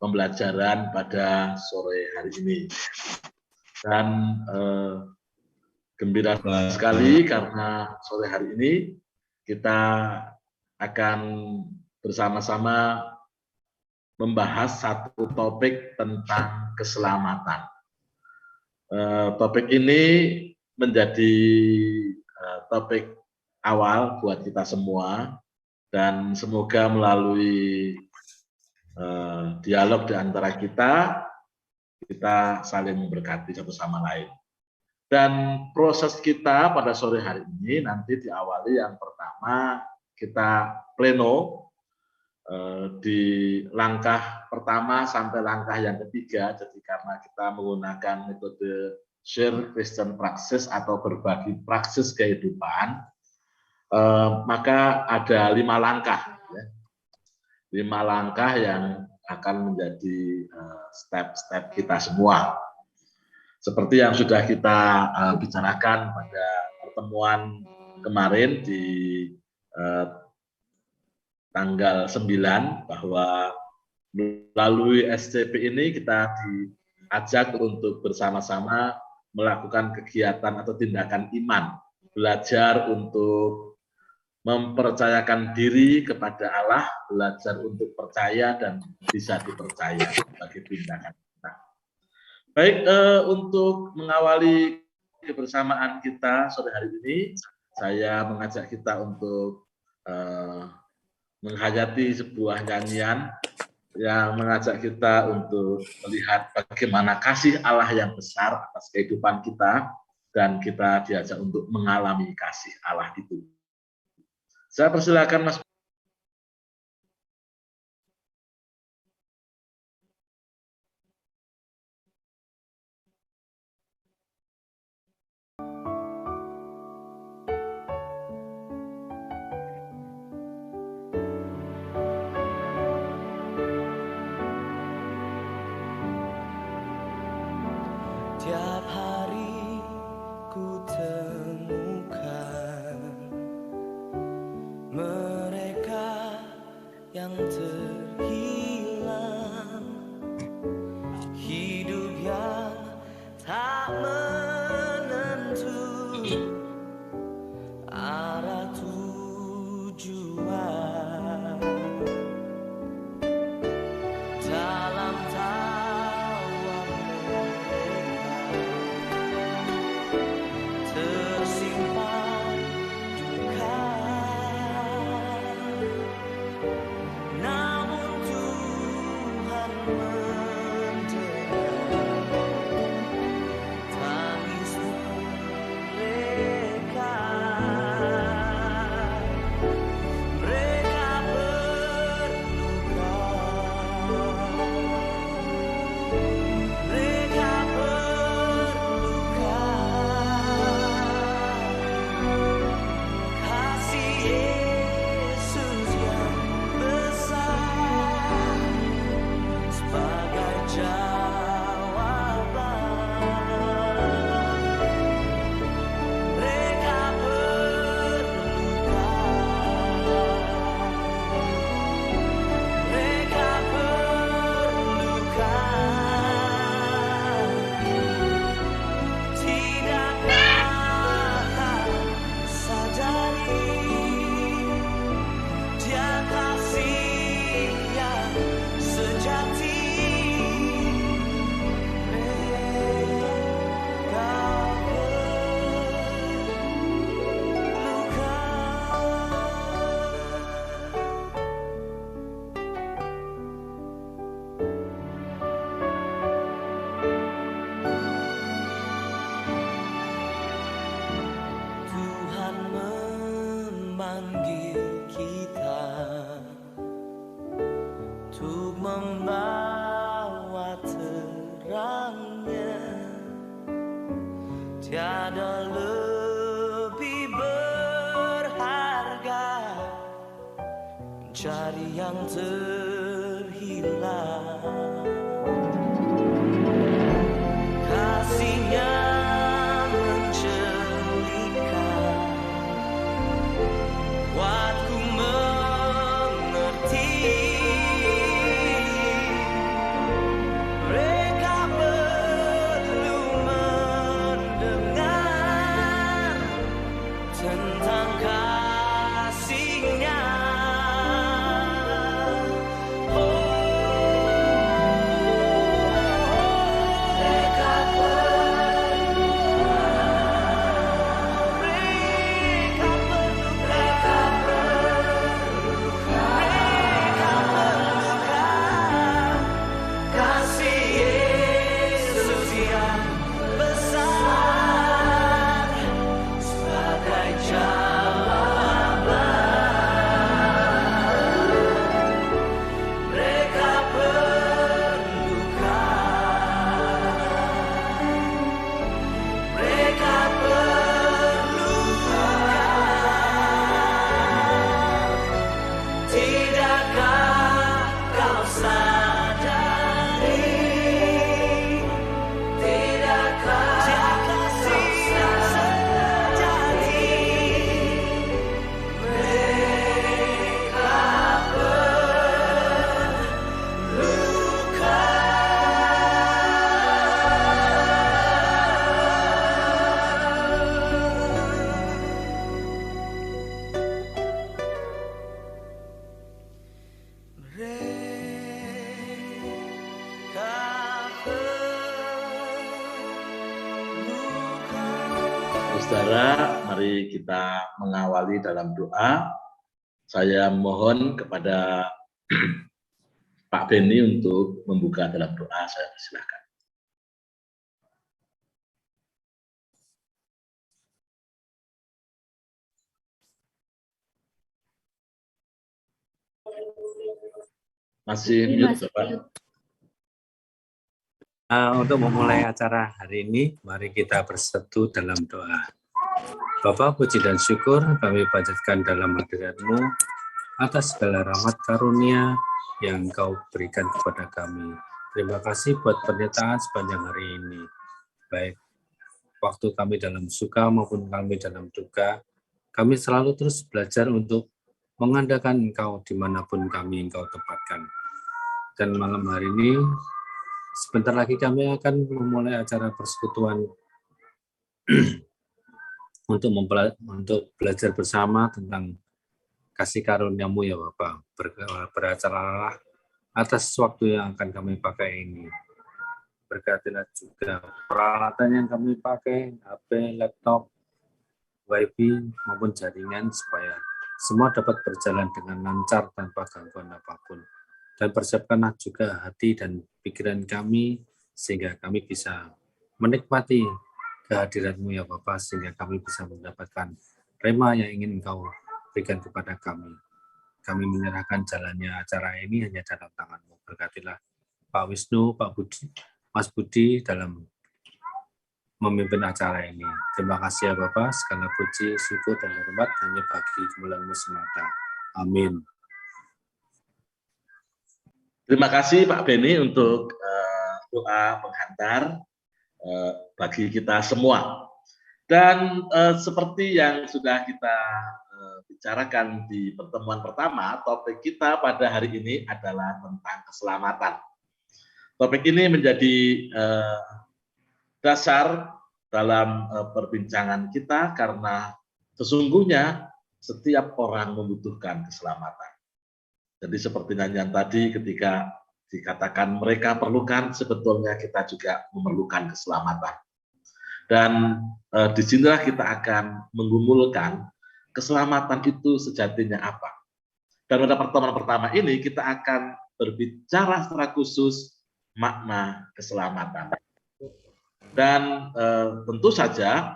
pembelajaran pada sore hari ini. Dan gembira sekali karena sore hari ini kita akan bersama-sama membahas satu topik tentang keselamatan. Topik ini menjadi topik awal buat kita semua, dan semoga melalui dialog di antara kita saling memberkati satu sama lain. Dan proses kita pada sore hari ini nanti diawali yang pertama kita pleno di langkah pertama sampai langkah yang ketiga. Jadi karena kita menggunakan metode share Christian praxis atau berbagi praksis kehidupan, maka ada 5 langkah, ya. 5 langkah yang akan menjadi step-step kita semua. Seperti yang sudah kita bicarakan pada pertemuan kemarin di tanggal 9, bahwa melalui SCP ini kita diajak untuk bersama-sama melakukan kegiatan atau tindakan iman, belajar untuk mempercayakan diri kepada Allah, belajar untuk percaya dan bisa dipercaya sebagai tindakan kita. Baik, untuk mengawali kebersamaan kita sore hari ini, saya mengajak kita untuk menghayati sebuah nyanyian yang mengajak kita untuk melihat bagaimana kasih Allah yang besar atas kehidupan kita, dan kita diajak untuk mengalami kasih Allah itu. Saya persilakan Mas. Tiap hari ku temukan mereka yang terhilang, hidup yang tak menentu, arah tujuan dalam tiada lebih berharga mencari yang terhilang. Kasihnya mencelikan, buatku mengerti Saudara, mari kita mengawali dalam doa. Saya mohon kepada Pak Beni untuk membuka dalam doa. Saya persilahkan. Masih mute, Bapak. Untuk memulai acara hari ini, mari kita bersatu dalam doa. Bapa, puji dan syukur kami panjatkan dalam hadirat-Mu atas segala rahmat karunia yang Engkau berikan kepada kami. Terima kasih buat pernyataan sepanjang hari ini. Baik waktu kami dalam suka maupun kami dalam duka, kami selalu terus belajar untuk mengandalkan Engkau dimanapun kami Engkau tempatkan. Dan malam hari ini, sebentar lagi kami akan memulai acara persekutuan untuk belajar bersama tentang kasih karunia-Mu ya Bapak. Beracara atas waktu yang akan kami pakai ini. Berkatilah juga peralatan yang kami pakai, HP, laptop, wifi maupun jaringan supaya semua dapat berjalan dengan lancar tanpa gangguan apapun. Dan persiapkanlah juga hati dan pikiran kami sehingga kami bisa menikmati kehadirat-Mu ya Bapa, sehingga kami bisa mendapatkan rema yang ingin Engkau berikan kepada kami. Kami menyerahkan jalannya acara ini hanya dalam tangan-Mu. Berkatilah Pak Wisnu, Pak Budi, Mas Budi dalam memimpin acara ini. Terima kasih ya Bapa, segala puji, syukur, dan hormat hanya bagi kemuliaan-Mu semata. Amin. Terima kasih Pak Beni untuk doa penghantar bagi kita semua. Dan seperti yang sudah kita bicarakan di pertemuan pertama, topik kita pada hari ini adalah tentang keselamatan. Topik ini menjadi dasar dalam perbincangan kita karena sesungguhnya setiap orang membutuhkan keselamatan. Jadi seperti nyanyian tadi ketika dikatakan mereka perlukan, sebetulnya kita juga memerlukan keselamatan. Dan disinilah kita akan menggumulkan keselamatan itu sejatinya apa. Dan pada pertemuan pertama ini kita akan berbicara secara khusus makna keselamatan. Dan tentu saja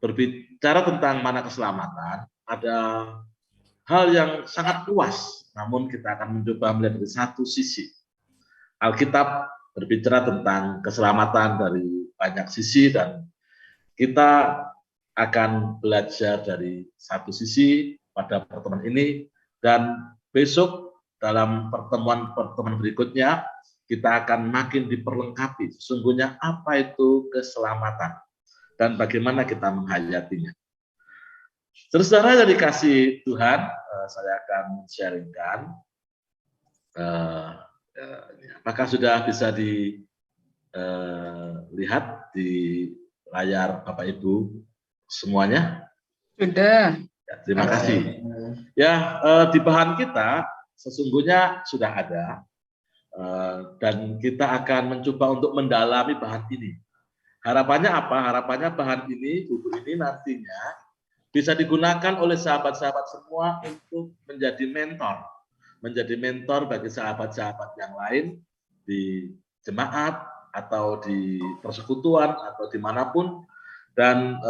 berbicara tentang makna keselamatan ada hal yang sangat luas, namun kita akan mencoba melihat dari satu sisi. Alkitab berbicara tentang keselamatan dari banyak sisi dan kita akan belajar dari satu sisi pada pertemuan ini dan besok dalam pertemuan berikutnya kita akan makin diperlengkapi sesungguhnya apa itu keselamatan dan bagaimana kita menghayatinya. Saudara yang dikasih Tuhan, saya akan sharingkan. Apakah sudah bisa dilihat di layar Bapak Ibu semuanya? Sudah. Ya, terima kasih. Ya, di bahan kita sesungguhnya sudah ada dan kita akan mencoba untuk mendalami bahan ini. Harapannya apa? Harapannya bahan ini, buku ini nantinya bisa digunakan oleh sahabat-sahabat semua untuk menjadi mentor bagi sahabat-sahabat yang lain di jemaat atau di persekutuan atau dimanapun, dan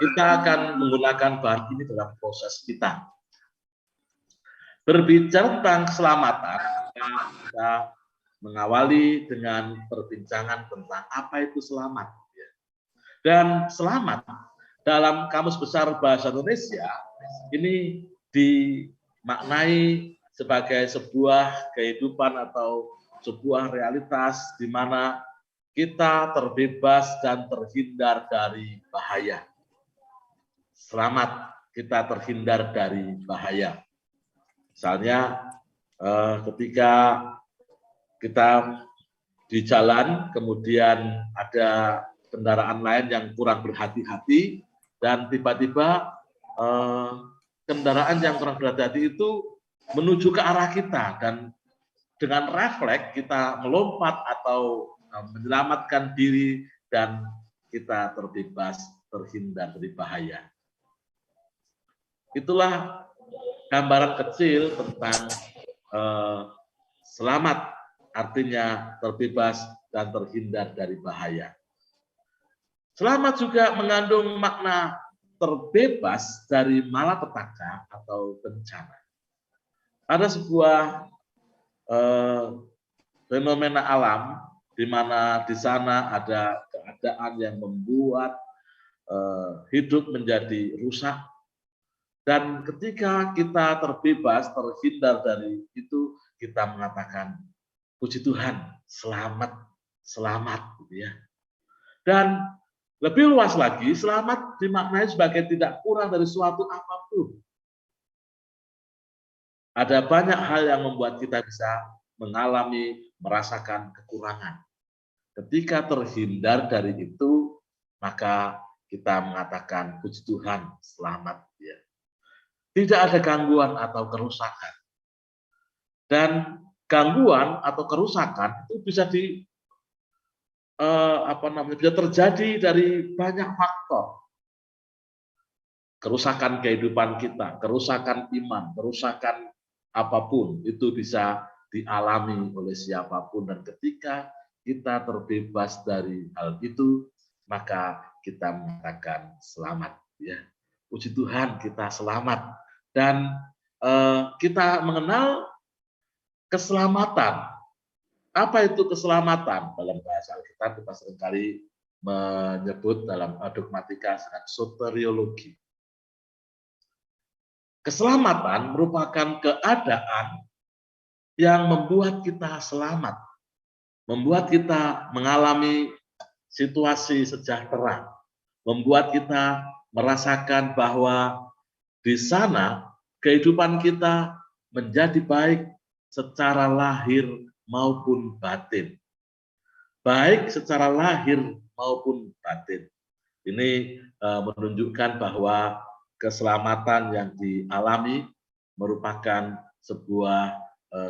kita akan menggunakan bahan ini dalam proses kita. Berbicara tentang keselamatan, kita mengawali dengan perbincangan tentang apa itu selamat. Dan selamat dalam Kamus Besar Bahasa Indonesia ini dimaknai sebagai sebuah kehidupan atau sebuah realitas di mana kita terbebas dan terhindar dari bahaya. Selamat, kita terhindar dari bahaya. Misalnya ketika kita di jalan kemudian ada kendaraan lain yang kurang berhati-hati, dan tiba-tiba kendaraan yang kurang berhati-hati itu menuju ke arah kita, dan dengan refleks kita melompat atau menyelamatkan diri dan kita terbebas, terhindar dari bahaya. Itulah gambaran kecil tentang selamat, artinya terbebas dan terhindar dari bahaya. Selamat juga mengandung makna terbebas dari malapetaka atau bencana. Ada sebuah fenomena alam di mana di sana ada keadaan yang membuat hidup menjadi rusak. Dan ketika kita terbebas, terhindar dari itu, kita mengatakan, puji Tuhan, selamat, selamat. Gitu ya. Dan lebih luas lagi, selamat dimaknai sebagai tidak kurang dari suatu apapun. Ada banyak hal yang membuat kita bisa mengalami, merasakan kekurangan. Ketika terhindar dari itu, maka kita mengatakan, puji Tuhan, selamat. Ya. Tidak ada gangguan atau kerusakan. Dan gangguan atau kerusakan itu bisa bisa terjadi dari banyak faktor. Kerusakan kehidupan kita, kerusakan iman, kerusakan apapun itu bisa dialami oleh siapapun. Dan ketika kita terbebas dari hal itu, maka kita mengatakan selamat. Ya, puji Tuhan, kita selamat. Dan kita mengenal keselamatan. Apa itu keselamatan? Dalam bahasa Alkitab kita seringkali menyebut dalam dogmatika dengan soteriologi. Keselamatan merupakan keadaan yang membuat kita selamat, membuat kita mengalami situasi sejahtera, membuat kita merasakan bahwa di sana kehidupan kita menjadi baik secara lahir maupun batin. Baik secara lahir maupun batin. Ini menunjukkan bahwa keselamatan yang dialami merupakan sebuah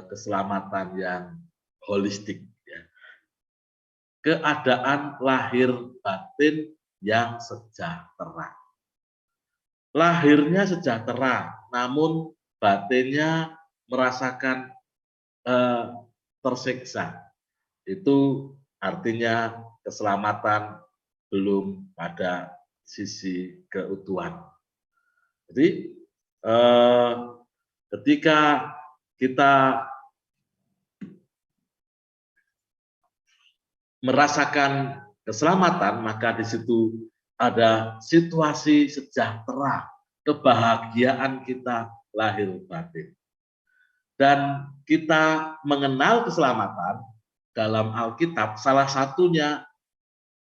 keselamatan yang holistik. Ya. Keadaan lahir batin yang sejahtera. Lahirnya sejahtera, namun batinnya merasakan tersiksa. Itu artinya keselamatan belum pada sisi keutuhan. Jadi ketika kita merasakan keselamatan, maka di situ ada situasi sejahtera, kebahagiaan kita lahir batin. Dan kita mengenal keselamatan dalam Alkitab, salah satunya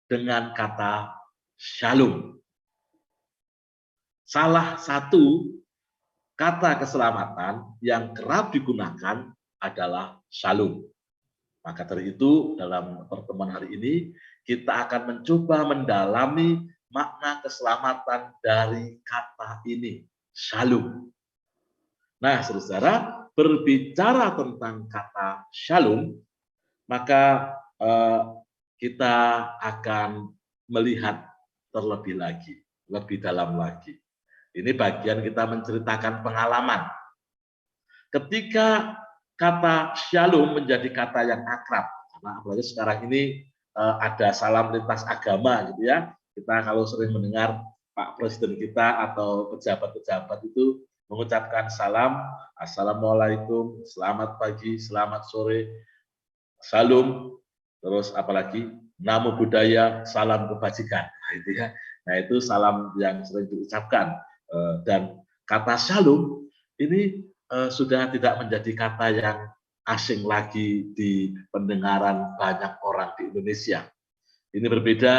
dengan kata shalom. Salah satu kata keselamatan yang kerap digunakan adalah shalom. Maka dari itu, dalam pertemuan hari ini, kita akan mencoba mendalami makna keselamatan dari kata ini, shalom. Nah, saudara, berbicara tentang kata shalom, maka kita akan melihat terlebih lagi, lebih dalam lagi. Ini bagian kita menceritakan pengalaman. Ketika kata shalom menjadi kata yang akrab, karena apalagi sekarang ini ada salam lintas agama, gitu ya. Kita kalau sering mendengar Pak Presiden kita atau pejabat-pejabat itu mengucapkan salam, assalamualaikum, selamat pagi, selamat sore, salam, terus apalagi namo buddhaya, salam kebajikan. Nah, itu salam yang sering diucapkan. Dan kata shalom ini sudah tidak menjadi kata yang asing lagi di pendengaran banyak orang di Indonesia. Ini berbeda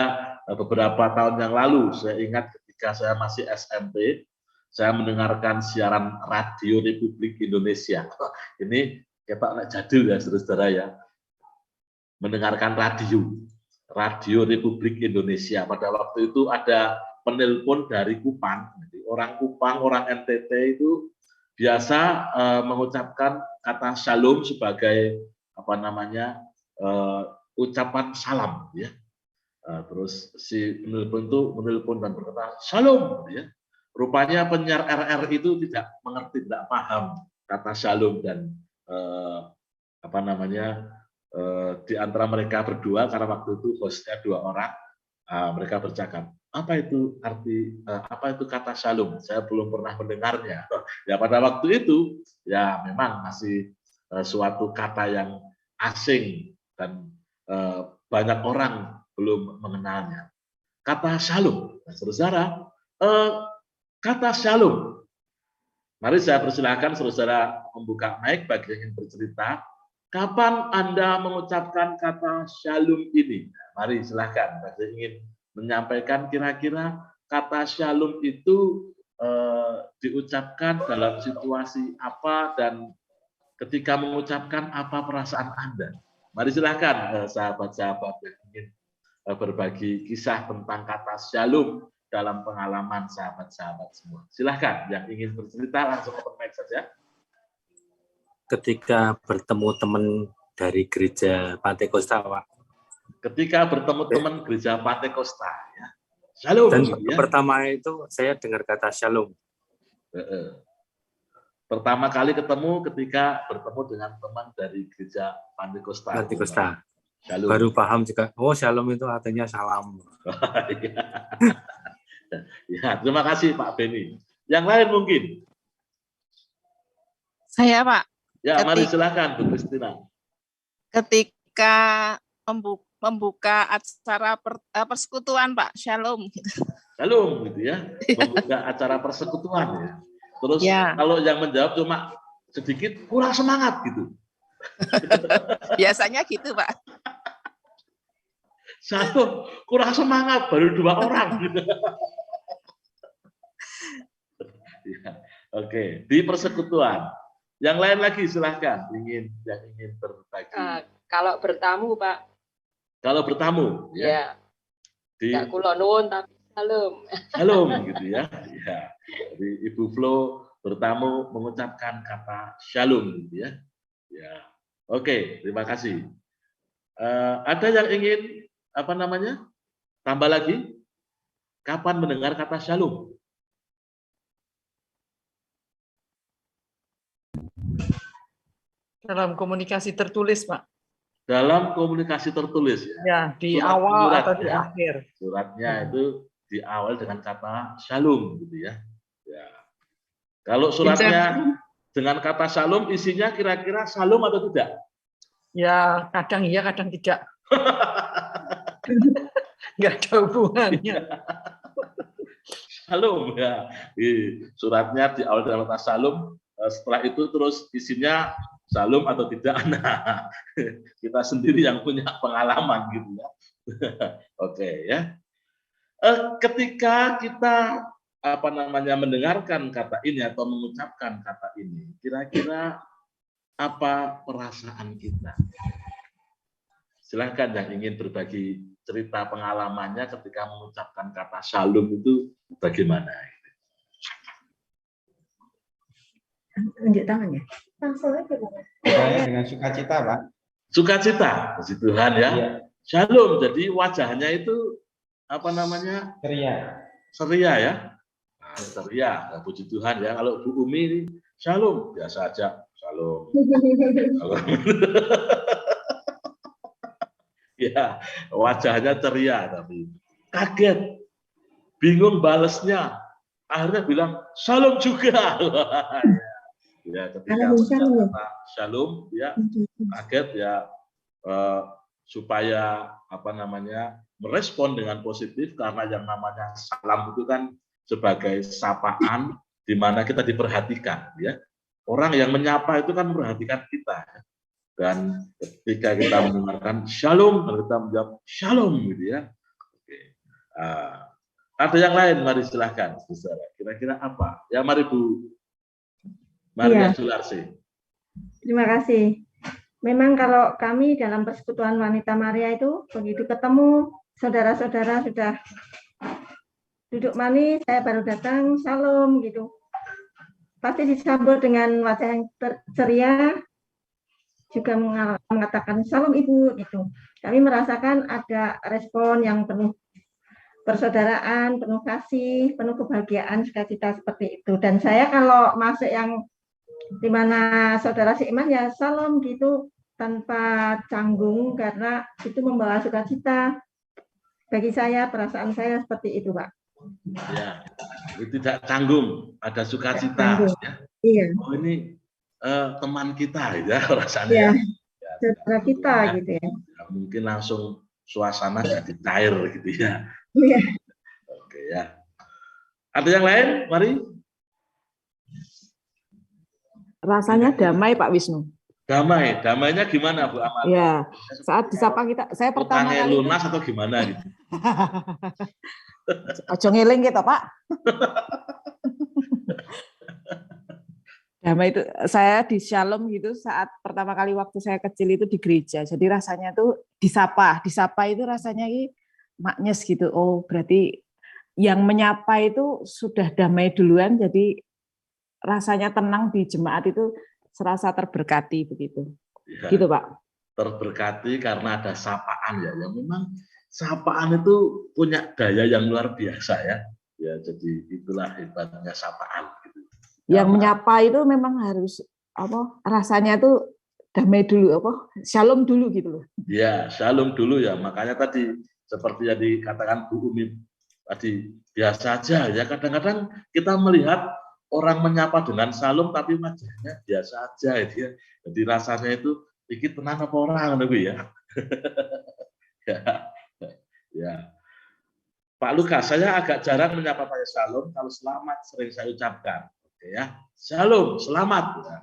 beberapa tahun yang lalu. Saya ingat ketika saya masih SMP, saya mendengarkan siaran Radio Republik Indonesia. Ini kita anak jadul ya, saudara-saudara ya. Mendengarkan Radio Republik Indonesia. Pada waktu itu ada penelpon dari Kupang. Jadi orang Kupang, orang NTT itu biasa mengucapkan kata shalom sebagai ucapan salam, ya. Terus si penelpon itu menelpon dan berkata, "Shalom," gitu ya. Rupanya penyiar RR itu tidak mengerti, tidak paham kata shalom dan apa namanya di antara mereka berdua karena waktu itu hostnya 2 orang, mereka bercakap, apa itu arti apa itu kata shalom? Saya belum pernah mendengarnya. Ya pada waktu itu ya memang masih suatu kata yang asing dan banyak orang belum mengenalnya. Kata shalom, nah, saudara, kata shalom. Mari saya persilahkan saudara membuka mic bagi yang ingin bercerita. Kapan Anda mengucapkan kata shalom ini? Nah, mari silahkan bagi yang ingin menyampaikan kira-kira kata shalom itu diucapkan dalam situasi apa dan ketika mengucapkan apa perasaan Anda. Mari silahkan sahabat-sahabat yang ingin berbagi kisah tentang kata shalom dalam pengalaman sahabat-sahabat semua. Silahkan yang ingin bercerita langsung open mic saja. Ketika bertemu teman dari gereja Pantai Kosta, Pak. Ketika bertemu teman gereja Pantai Kosta, ya. Shalom. Dan ya. pertama itu saya dengar kata shalom. Pertama kali ketemu ketika bertemu dengan teman dari gereja Pantai Kosta. Pantai Kosta. Shalom. Baru paham juga, oh shalom itu artinya salam. Ya, terima kasih Pak Beni. Yang lain mungkin? Saya, Pak. Ya, mari silakan Bu Kristina. Ketika membuka acara persekutuan, Pak, shalom. Shalom, gitu ya. Membuka acara persekutuan ya. Terus ya. Kalau yang menjawab cuma sedikit, kurang semangat gitu. Biasanya gitu, Pak. Satu, kurang semangat, baru 2 orang. Ya, oke, di persekutuan. Yang lain lagi silahkan, yang ingin berbagi. Kalau bertamu, Pak. Kalau bertamu, ya. Tidak kula nuwun tapi shalom. Shalom, gitu ya. Ya. Jadi Ibu Flo bertamu mengucapkan kata shalom, gitu ya. Ya, oke, terima kasih. Ada yang ingin tambah lagi? Kapan mendengar kata shalom? Dalam komunikasi tertulis, Pak. Dalam komunikasi tertulis ya. Ya, di awal atau di akhir. Suratnya itu di awal dengan kata shalom gitu ya. Ya. Kalau suratnya dengan kata shalom isinya kira-kira shalom atau tidak? Ya, kadang iya, kadang tidak. Nggak ada hubungannya. Shalom ya. Suratnya di awal dengan kata shalom, setelah itu terus isinya shalom atau tidak. Nah, kita sendiri yang punya pengalaman gitu ya. Oke ya. Ketika kita mendengarkan kata ini atau mengucapkan kata ini, kira-kira apa perasaan kita? Silahkan yang ingin berbagi cerita pengalamannya ketika mengucapkan kata shalom itu bagaimana? Tunjuk tangan ya. Langsung aja, Pak. Saya dengan sukacita, Pak. Sukacita, puji Tuhan ya. Iya. Shalom, jadi wajahnya itu Ceria. Ceria ya. Nah, ceria, puji Tuhan ya. Kalau Bu Umi ini shalom, biasa aja. Shalom. Ya, wajahnya ceria tapi kaget, bingung balesnya. Akhirnya bilang shalom juga. Ya, ketika kata shalom ya kaget ya, supaya merespon dengan positif karena yang namanya salam itu kan sebagai sapaan di mana kita diperhatikan ya. Orang yang menyapa itu kan memperhatikan kita. Dan ketika kita mendengarkan shalom, kita menjawab shalom gitu ya. Oke. Ada yang lain, mari silahkan, saudara. Kira-kira apa? Ya, mari Bu Maria Sularsi. Terima kasih. Memang kalau kami dalam persekutuan wanita Maria itu begitu ketemu saudara-saudara sudah duduk manis, saya baru datang shalom gitu. Pasti disambut dengan wajah yang ceria. juga mengatakan salam Ibu gitu. Kami merasakan ada respon yang penuh persaudaraan, penuh kasih, penuh kebahagiaan, sukacita seperti itu. Dan saya kalau masuk yang di mana saudara seiman ya salam gitu tanpa canggung karena itu membawa sukacita. Bagi saya perasaan saya seperti itu, Pak. Ya, tidak canggung, ada sukacita. Ya. Iya. Oh ini teman kita ya rasanya. Iya. Ya, saudara kita gitu ya. Mungkin langsung suasana jadi cair gitu ya. Iya. Oke ya. Ada yang lain? Mari. Rasanya damai Pak Wisnu. Damai, damainya gimana Bu Amal? Ya, saat disapa kita, saya pertama utangnya kali lunas atau gimana gitu? Ojo ngeling gitu Pak. Damai itu saya di Shalom gitu saat pertama kali waktu saya kecil itu di gereja. Jadi rasanya tuh disapa itu rasanya maknyes gitu. Oh berarti yang menyapa itu sudah damai duluan. Jadi rasanya tenang di jemaat itu serasa terberkati begitu. Ya, gitu Pak. Terberkati karena ada sapaan ya. Yang memang sapaan itu punya daya yang luar biasa ya. Ya jadi itulah hebatnya sapaan gitu. Yang menyapa itu memang harus apa? Rasanya tuh damai dulu apa? Shalom dulu gitu loh. Ya, shalom dulu ya. Makanya tadi seperti yang dikatakan Bu Umi tadi biasa aja ya. Kadang-kadang kita melihat orang menyapa dengan salam tapi wajahnya biasa aja itu ya. Jadi rasanya itu dikit tenang apa orang gitu ya. Ya. Pak Lukas, saya agak jarang menyapa pakai salam, kalau selamat sering saya ucapkan. Oke ya. Shalom, selamat ya.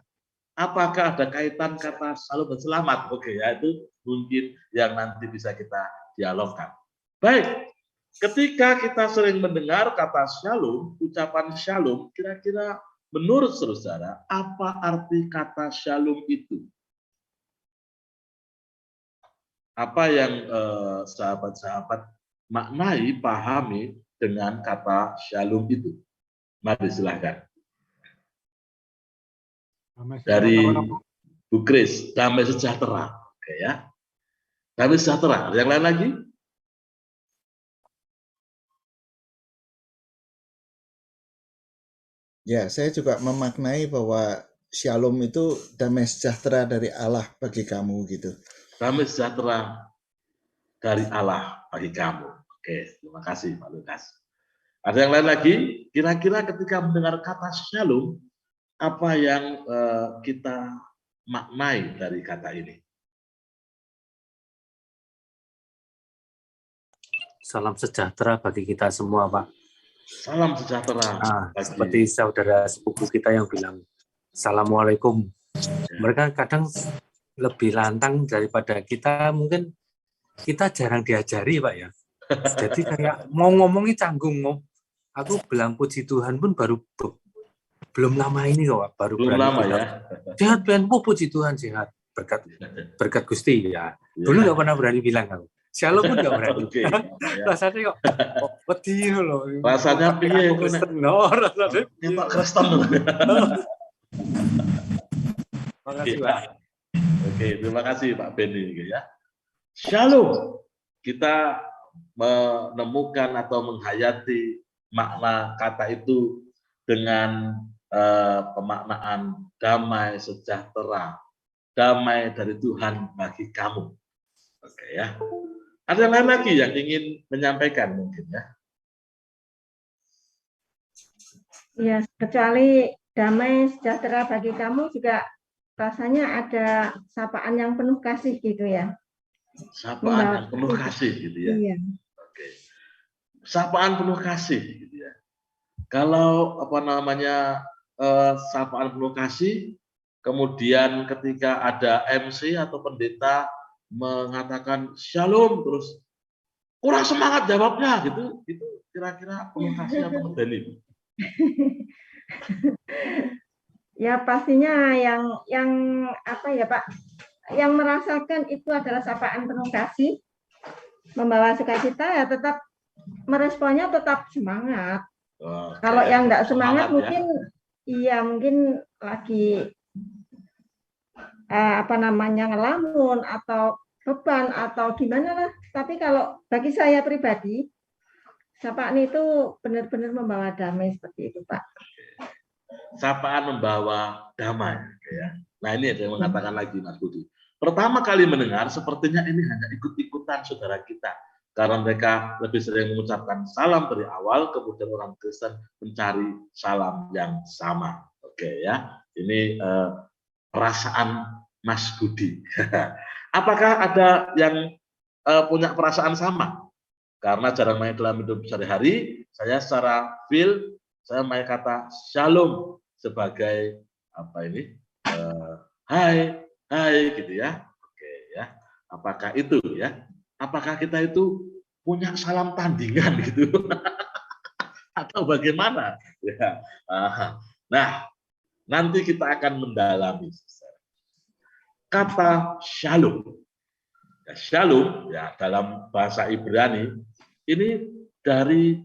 Apakah ada kaitan kata salam dan selamat? Oke ya, itu mungkin yang nanti bisa kita dialogkan. Baik. Ketika kita sering mendengar kata shalom, ucapan shalom, kira-kira menurut saudara, apa arti kata shalom itu? Apa yang sahabat-sahabat maknai, pahami dengan kata shalom itu? Mari silahkan. Dari Bu Kris, damai sejahtera. Oke ya. Damai sejahtera. Ada yang lain lagi? Ya, saya juga memaknai bahwa shalom itu damai sejahtera dari Allah bagi kamu gitu. Damai sejahtera dari Allah bagi kamu. Oke, terima kasih Pak Lukas. Ada yang lain lagi? Kira-kira ketika mendengar kata shalom, apa yang kita maknai dari kata ini? Salam sejahtera bagi kita semua, Pak. Salam sejahtera. Seperti saudara sepupu kita yang bilang Assalamualaikum. Mereka kadang lebih lantang daripada kita, mungkin kita jarang diajari Pak ya. Jadi kayak mau ngomongin canggung. Aku bilang puji Tuhan pun baru belum lama ini kok Pak. Baru belum lama ya. Sehat Ben, puji Tuhan sehat. Berkat Gusti ya. Dulu nggak pernah berani bilang aku. Shalom pun nggak berani. Okay. Rasanya kok pedih loh. Rasanya piye? Rasanya Pak Kristen. Makasih Pak. Oke, terima kasih Pak Benny ya. Shalom. Kita menemukan atau menghayati makna kata itu dengan pemaknaan damai sejahtera, damai dari Tuhan bagi kamu. Oke ya. Ada yang lain lagi yang ingin menyampaikan mungkin ya? Ya, kecuali damai sejahtera bagi kamu juga rasanya ada sapaan yang penuh kasih gitu ya. Sapaan yang penuh kasih gitu ya. Iya. Oke. Sapaan penuh kasih gitu ya. Kalau apa namanya sapaan penuh kasih, kemudian ketika ada MC atau pendeta mengatakan shalom terus kurang semangat jawabnya gitu, itu kira-kira penuh kasih atau medeni? Ya pastinya yang apa ya Pak, yang merasakan itu adalah sapaan penuh kasih, membawa sukacita ya tetap meresponnya tetap semangat. Kalau yang enggak semangat mungkin ya. Iya mungkin lagi ngelamun atau beban atau gimana lah. Tapi kalau bagi saya pribadi, sapaan itu benar-benar membawa damai seperti itu, Pak. Sapaan membawa damai, ya. Nah ini ada yang mengatakan lagi, Mas Budi. Pertama kali mendengar, sepertinya ini hanya ikut-ikutan saudara kita. Karena mereka lebih sering mengucapkan salam dari awal, kemudian orang Kristen mencari salam yang sama. Oke ya, ini perasaan Mas Budi. Apakah ada yang punya perasaan sama? Karena jarang main dalam hidup sehari-hari, saya secara feel, saya main kata shalom sebagai apa ini? Hai, gitu ya. Oke ya. Apakah itu ya? Apakah kita itu punya salam tandingan gitu? Atau bagaimana? Ya. Nah, nanti kita akan mendalami kata shalom. Ya, shalom ya dalam bahasa Ibrani ini dari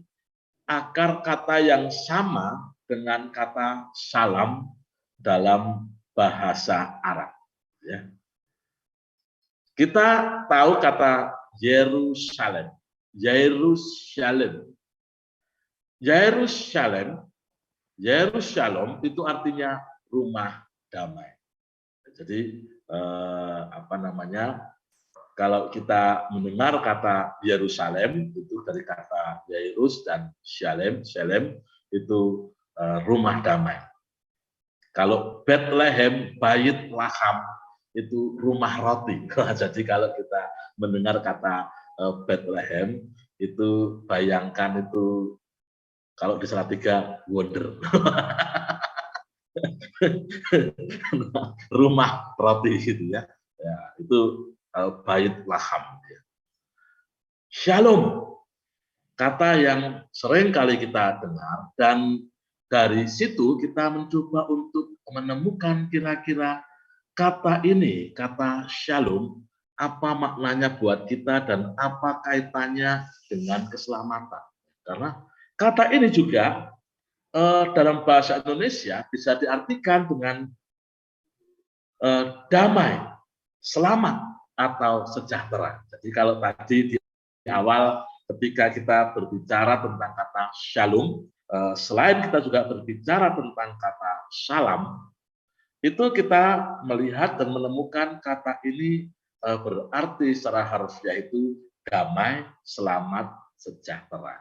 akar kata yang sama dengan kata salam dalam bahasa Arab. Ya. Kita tahu kata Yerusalem. Yerusalem itu artinya rumah damai. Jadi kalau kita mendengar kata Yerusalem itu dari kata Yairus dan Shalem itu rumah damai. Kalau Bethlehem, Bait Laham itu rumah roti. Jadi kalau kita mendengar kata Bethlehem itu bayangkan itu kalau di Salatiga wonder. Rumah roti gitu ya. Ya, itu Bait Laham. Shalom, kata yang sering kali kita dengar, dan dari situ kita mencoba untuk menemukan kira-kira kata ini, kata shalom, apa maknanya buat kita dan apa kaitannya dengan keselamatan. Karena kata ini juga dalam bahasa Indonesia bisa diartikan dengan damai, selamat, atau sejahtera. Jadi kalau tadi di awal ketika kita berbicara tentang kata shalom, selain kita juga berbicara tentang kata salam, itu kita melihat dan menemukan kata ini berarti secara harfiah itu damai, selamat, sejahtera.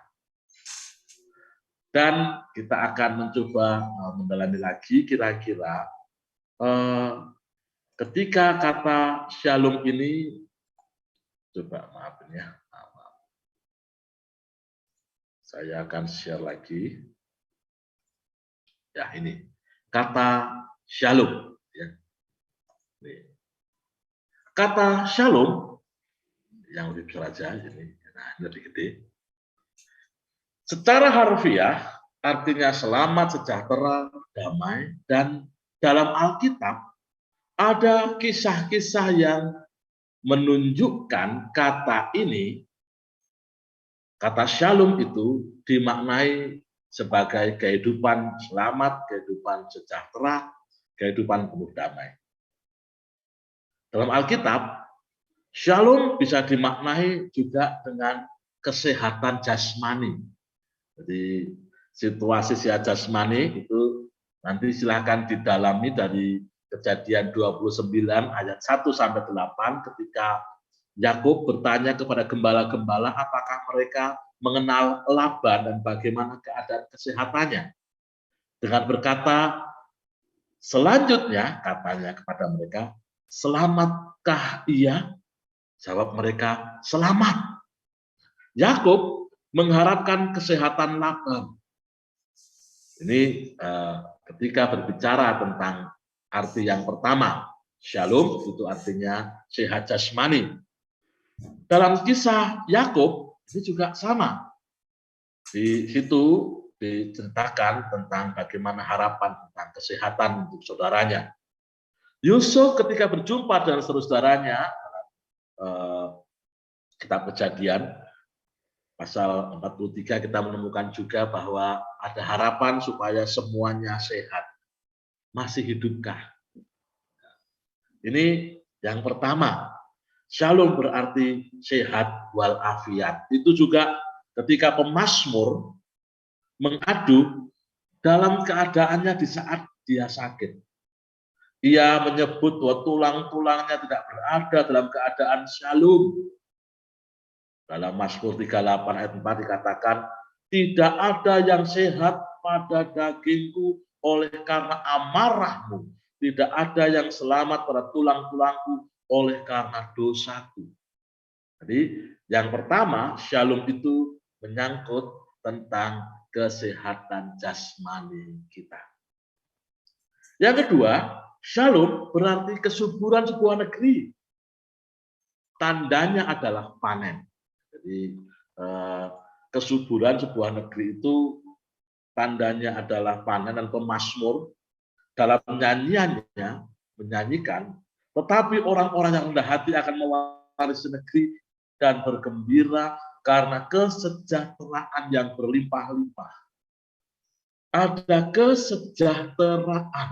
Dan kita akan mencoba mendalami lagi kira-kira ketika kata shalom ini, coba maafin ya, saya akan share lagi. Ya ini kata shalom. Ya. Kata shalom yang lebih besar aja ini, nah, lebih gede. Secara harfiah artinya selamat, sejahtera, damai, dan dalam Alkitab ada kisah-kisah yang menunjukkan kata ini, kata shalom itu dimaknai sebagai kehidupan selamat, kehidupan sejahtera, kehidupan penuh damai. Dalam Alkitab, shalom bisa dimaknai juga dengan kesehatan jasmani. Jadi situasi sehat jasmani itu nanti silahkan didalami dari Kejadian 29 ayat 1 sampai 8 ketika Yakub bertanya kepada gembala-gembala apakah mereka mengenal Laban dan bagaimana keadaan kesehatannya. Dengan berkata, selanjutnya katanya kepada mereka, selamatkah ia? Jawab mereka, selamat. Yakub mengharapkan kesehatan Laban. Ini ketika berbicara tentang arti yang pertama, shalom itu artinya sehat jasmani. Dalam kisah Yakub ini juga sama. Di situ diceritakan tentang bagaimana harapan tentang kesehatan untuk saudaranya. Yusuf ketika berjumpa dengan saudaranya, kitab Kejadian pasal 43 kita menemukan juga bahwa ada harapan supaya semuanya sehat. Masih hidupkah? Ini yang pertama. Shalom berarti sehat walafiat. Itu juga ketika pemazmur mengadu dalam keadaannya di saat dia sakit. Ia menyebut bahwa tulang-tulangnya tidak berada dalam keadaan shalom. Dalam Mazmur 38 ayat 4 dikatakan, tidak ada yang sehat pada dagingku oleh karena amarahmu. Tidak ada yang selamat pada tulang-tulangku oleh karena dosaku. Jadi yang pertama, shalom itu menyangkut tentang kesehatan jasmani kita. Yang kedua, shalom berarti kesuburan sebuah negeri. Tandanya adalah panen. Jadi kesuburan sebuah negeri itu tandanya adalah panen, dan pemazmur dalam nyanyiannya menyanyikan, tetapi orang-orang yang rendah hati akan mewarisi negeri dan bergembira karena kesejahteraan yang berlimpah-limpah. Ada kesejahteraan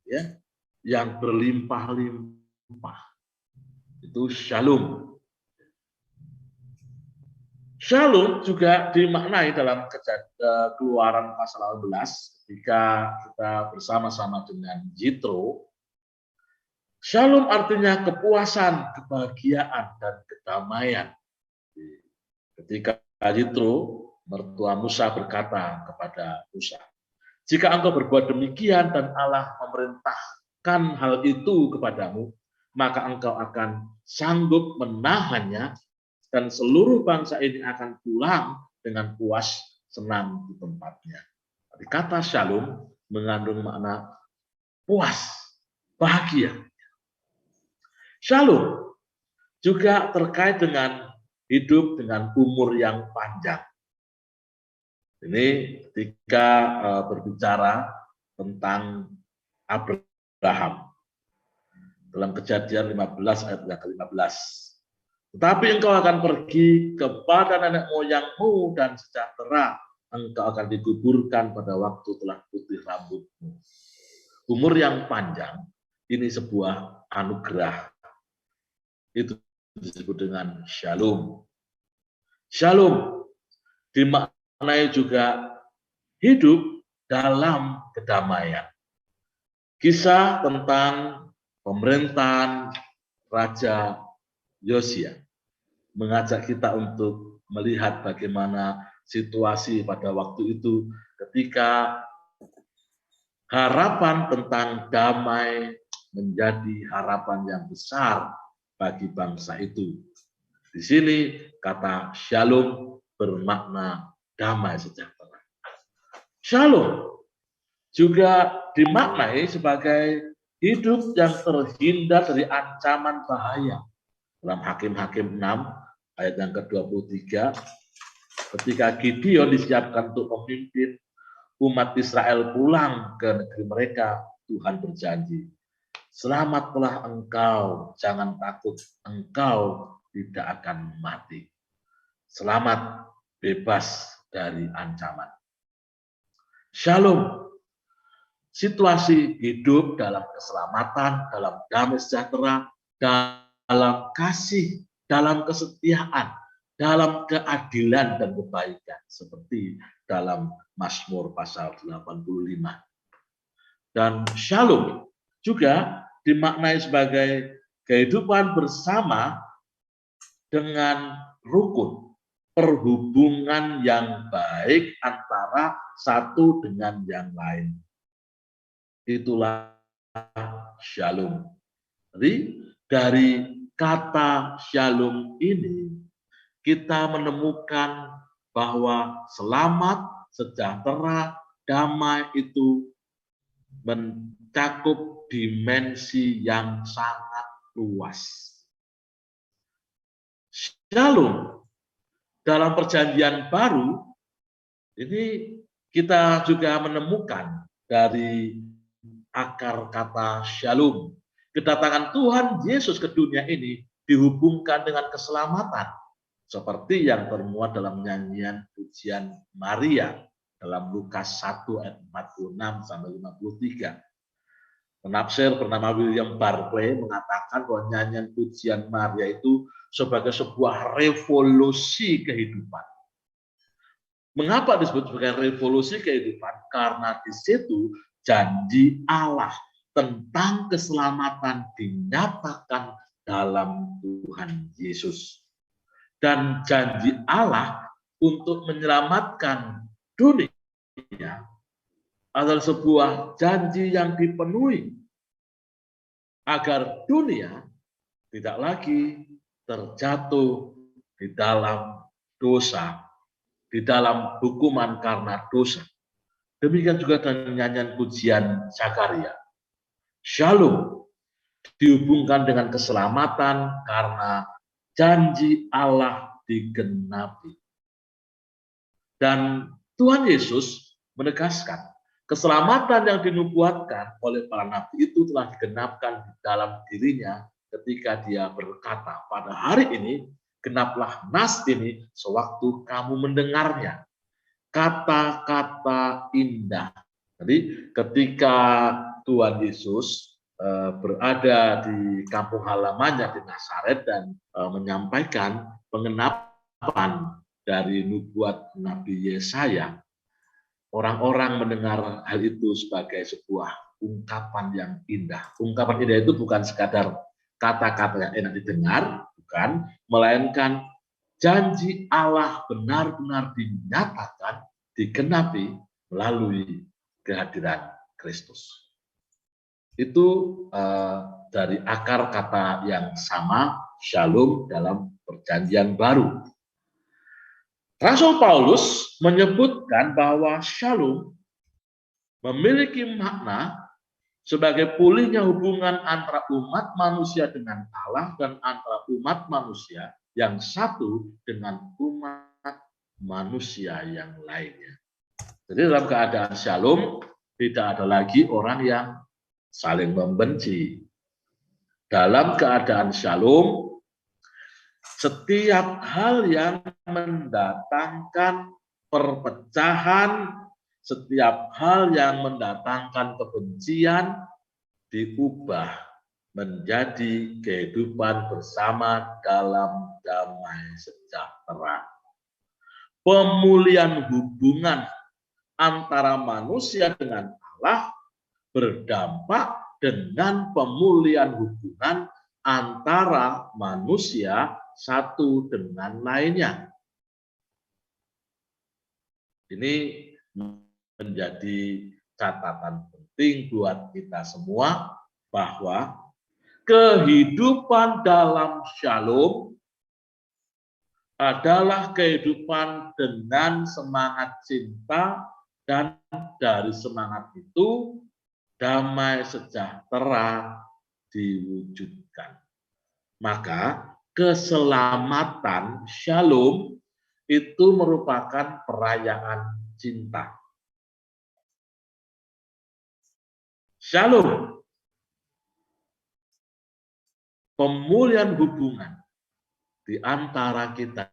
ya yang berlimpah-limpah. Itu shalom. Shalom juga dimaknai dalam Keluaran pasal 12 ketika kita bersama-sama dengan Jitro. Shalom artinya kepuasan, kebahagiaan, dan kedamaian. Ketika Jitro, mertua Musa, berkata kepada Musa, jika engkau berbuat demikian dan Allah memerintahkan hal itu kepadamu, maka engkau akan sanggup menahannya, dan seluruh bangsa ini akan pulang dengan puas senang di tempatnya. Tapi kata shalom mengandung makna puas, bahagia. Shalom juga terkait dengan hidup dengan umur yang panjang. Ini ketika berbicara tentang Abraham dalam Kejadian 15 ayat yang ke-15. Tetapi engkau akan pergi kepada nenek moyangmu dan sejahtera engkau akan dikuburkan pada waktu telah putih rambutmu. Umur yang panjang ini sebuah anugerah. Itu disebut dengan shalom. Shalom dimaknai juga hidup dalam kedamaian. Kisah tentang pemerintahan Raja Yosia mengajak kita untuk melihat bagaimana situasi pada waktu itu ketika harapan tentang damai menjadi harapan yang besar bagi bangsa itu. Di sini kata shalom bermakna damai sejahtera. Shalom juga dimaknai sebagai hidup yang terhindar dari ancaman bahaya. Dalam Hakim-Hakim 6 ayat yang ke-23, ketika Gideon disiapkan untuk memimpin umat Israel pulang ke negeri mereka, Tuhan berjanji, selamatlah engkau, jangan takut, engkau tidak akan mati. Selamat, bebas dari ancaman. Shalom, situasi hidup dalam keselamatan, dalam damai sejahtera, dalam kasih, dalam kesetiaan, dalam keadilan dan kebaikan, seperti dalam Mazmur pasal 85. Dan shalom juga dimaknai sebagai kehidupan bersama dengan rukun, perhubungan yang baik antara satu dengan yang lain. Itulah shalom. Jadi dari kata shalom ini kita menemukan bahwa selamat, sejahtera, damai itu mencakup dimensi yang sangat luas. Shalom dalam Perjanjian Baru ini kita juga menemukan dari akar kata shalom. Kedatangan Tuhan Yesus ke dunia ini dihubungkan dengan keselamatan, seperti yang termuat dalam nyanyian pujian Maria dalam Lukas 1 ayat 46 sampai 53. Penafsir bernama William Barclay mengatakan bahwa nyanyian pujian Maria itu sebagai sebuah revolusi kehidupan. Mengapa disebut sebagai revolusi kehidupan? Karena di situ janji Allah tentang keselamatan dinyatakan dalam Tuhan Yesus. Dan janji Allah untuk menyelamatkan dunia adalah sebuah janji yang dipenuhi agar dunia tidak lagi terjatuh di dalam dosa, di dalam hukuman karena dosa. Demikian juga dengan nyanyian pujian Zakaria. Shalom dihubungkan dengan keselamatan karena janji Allah digenapi. Dan Tuhan Yesus menegaskan keselamatan yang dinubuatkan oleh para nabi itu telah digenapkan di dalam dirinya ketika dia berkata, pada hari ini genaplah nas ini sewaktu kamu mendengarnya. Kata-kata indah. Jadi ketika Tuhan Yesus berada di kampung halamannya di Nazaret dan menyampaikan pengenapan dari nubuat Nabi Yesaya, orang-orang mendengar hal itu sebagai sebuah ungkapan yang indah. Ungkapan indah itu bukan sekadar kata-kata yang enak didengar, bukan, melainkan janji Allah benar-benar dinyatakan, digenapi melalui kehadiran Kristus. Itu dari akar kata yang sama, shalom dalam perjanjian baru. Rasul Paulus menyebutkan bahwa shalom memiliki makna sebagai pulihnya hubungan antara umat manusia dengan Allah dan antara umat manusia yang satu dengan umat manusia yang lainnya. Jadi dalam keadaan shalom tidak ada lagi orang yang saling membenci. Dalam keadaan shalom, setiap hal yang mendatangkan perpecahan, setiap hal yang mendatangkan kebencian diubah menjadi kehidupan bersama dalam damai sejahtera. Pemulihan hubungan antara manusia dengan Allah berdampak dengan pemulihan hubungan antara manusia satu dengan lainnya. Ini menjadi catatan penting buat kita semua bahwa kehidupan dalam shalom adalah kehidupan dengan semangat cinta, dan dari semangat itu damai sejahtera diwujudkan. Maka keselamatan shalom itu merupakan perayaan cinta. Shalom, pemulihan hubungan di antara kita,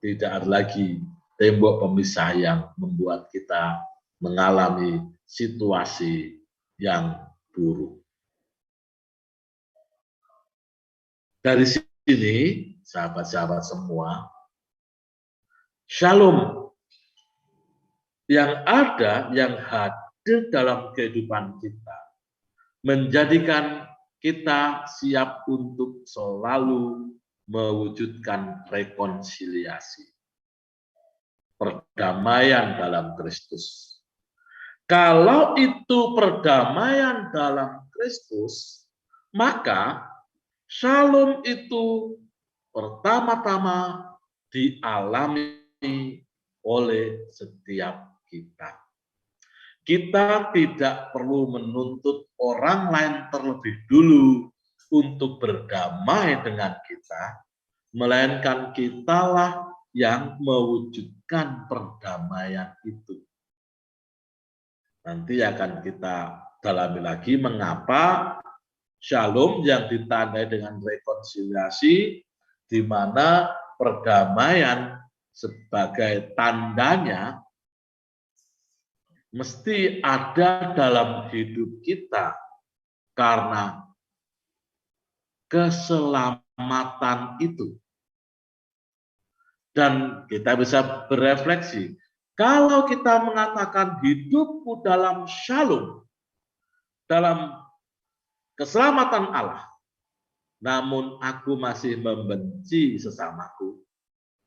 tidak ada lagi tembok pemisah yang membuat kita mengalami situasi yang buruk. Dari sini, sahabat-sahabat semua, shalom yang ada, yang hadir dalam kehidupan kita, menjadikan kita siap untuk selalu mewujudkan rekonsiliasi, perdamaian dalam Kristus. Kalau itu perdamaian dalam Kristus, maka shalom itu pertama-tama dialami oleh setiap kita. Kita tidak perlu menuntut orang lain terlebih dulu untuk berdamai dengan kita, melainkan kitalah yang mewujudkan perdamaian itu. Nanti akan kita dalami lagi mengapa shalom yang ditandai dengan rekonsiliasi, di mana perdamaian sebagai tandanya mesti ada dalam hidup kita karena keselamatan itu. Dan kita bisa berefleksi, kalau kita mengatakan hidupku dalam shalom, dalam keselamatan Allah, namun aku masih membenci sesamaku,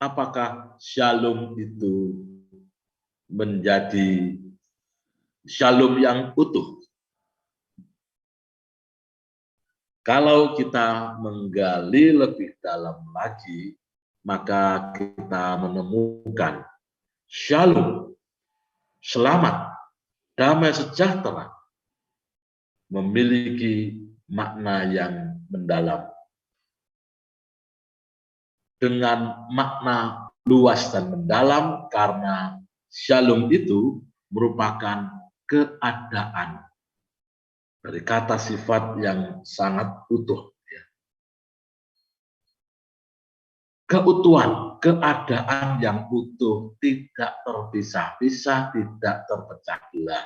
apakah shalom itu menjadi shalom yang utuh? Kalau kita menggali lebih dalam lagi, maka kita menemukan shalom, selamat, damai sejahtera, memiliki makna yang mendalam. Dengan makna luas dan mendalam, karena shalom itu merupakan keadaan dari kata sifat yang sangat utuh. Keutuhan, keadaan yang utuh, tidak terpisah-pisah, tidak terpecah belah.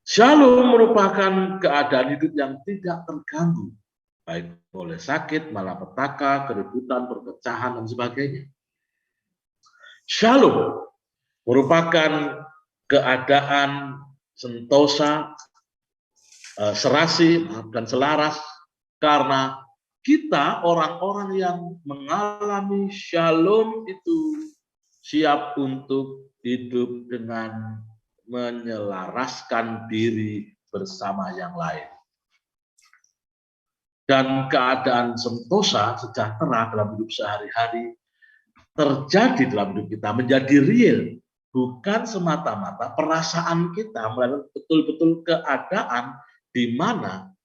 Shalom merupakan keadaan hidup yang tidak terganggu, baik oleh sakit, malapetaka, keributan, perpecahan, dan sebagainya. Shalom merupakan keadaan sentosa, serasi, dan selaras, karena kita orang-orang yang mengalami shalom itu siap untuk hidup dengan menyelaraskan diri bersama yang lain. Dan keadaan sentosa, sejahtera dalam hidup sehari-hari terjadi dalam hidup kita, menjadi real, bukan semata-mata perasaan kita, melainkan betul-betul keadaan di mana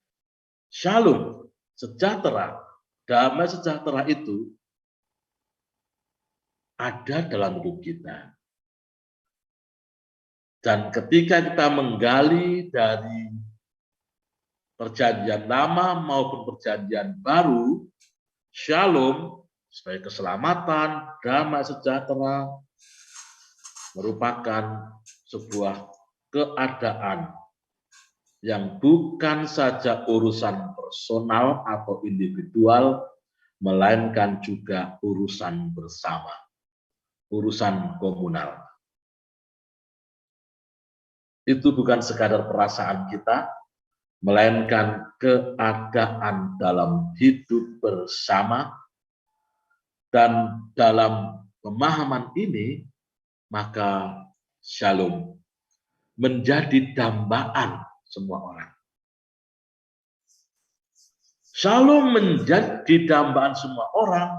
shalom, sejahtera, damai sejahtera itu ada dalam hidup kita. Dan ketika kita menggali dari perjanjian lama maupun perjanjian baru, shalom sebagai keselamatan, damai sejahtera merupakan sebuah keadaan yang bukan saja urusan personal atau individual, melainkan juga urusan bersama, urusan komunal. Itu bukan sekadar perasaan kita, melainkan keadaan dalam hidup bersama. Dan dalam pemahaman ini, maka shalom menjadi dambaan semua orang. Shalom menjadi dambaan semua orang,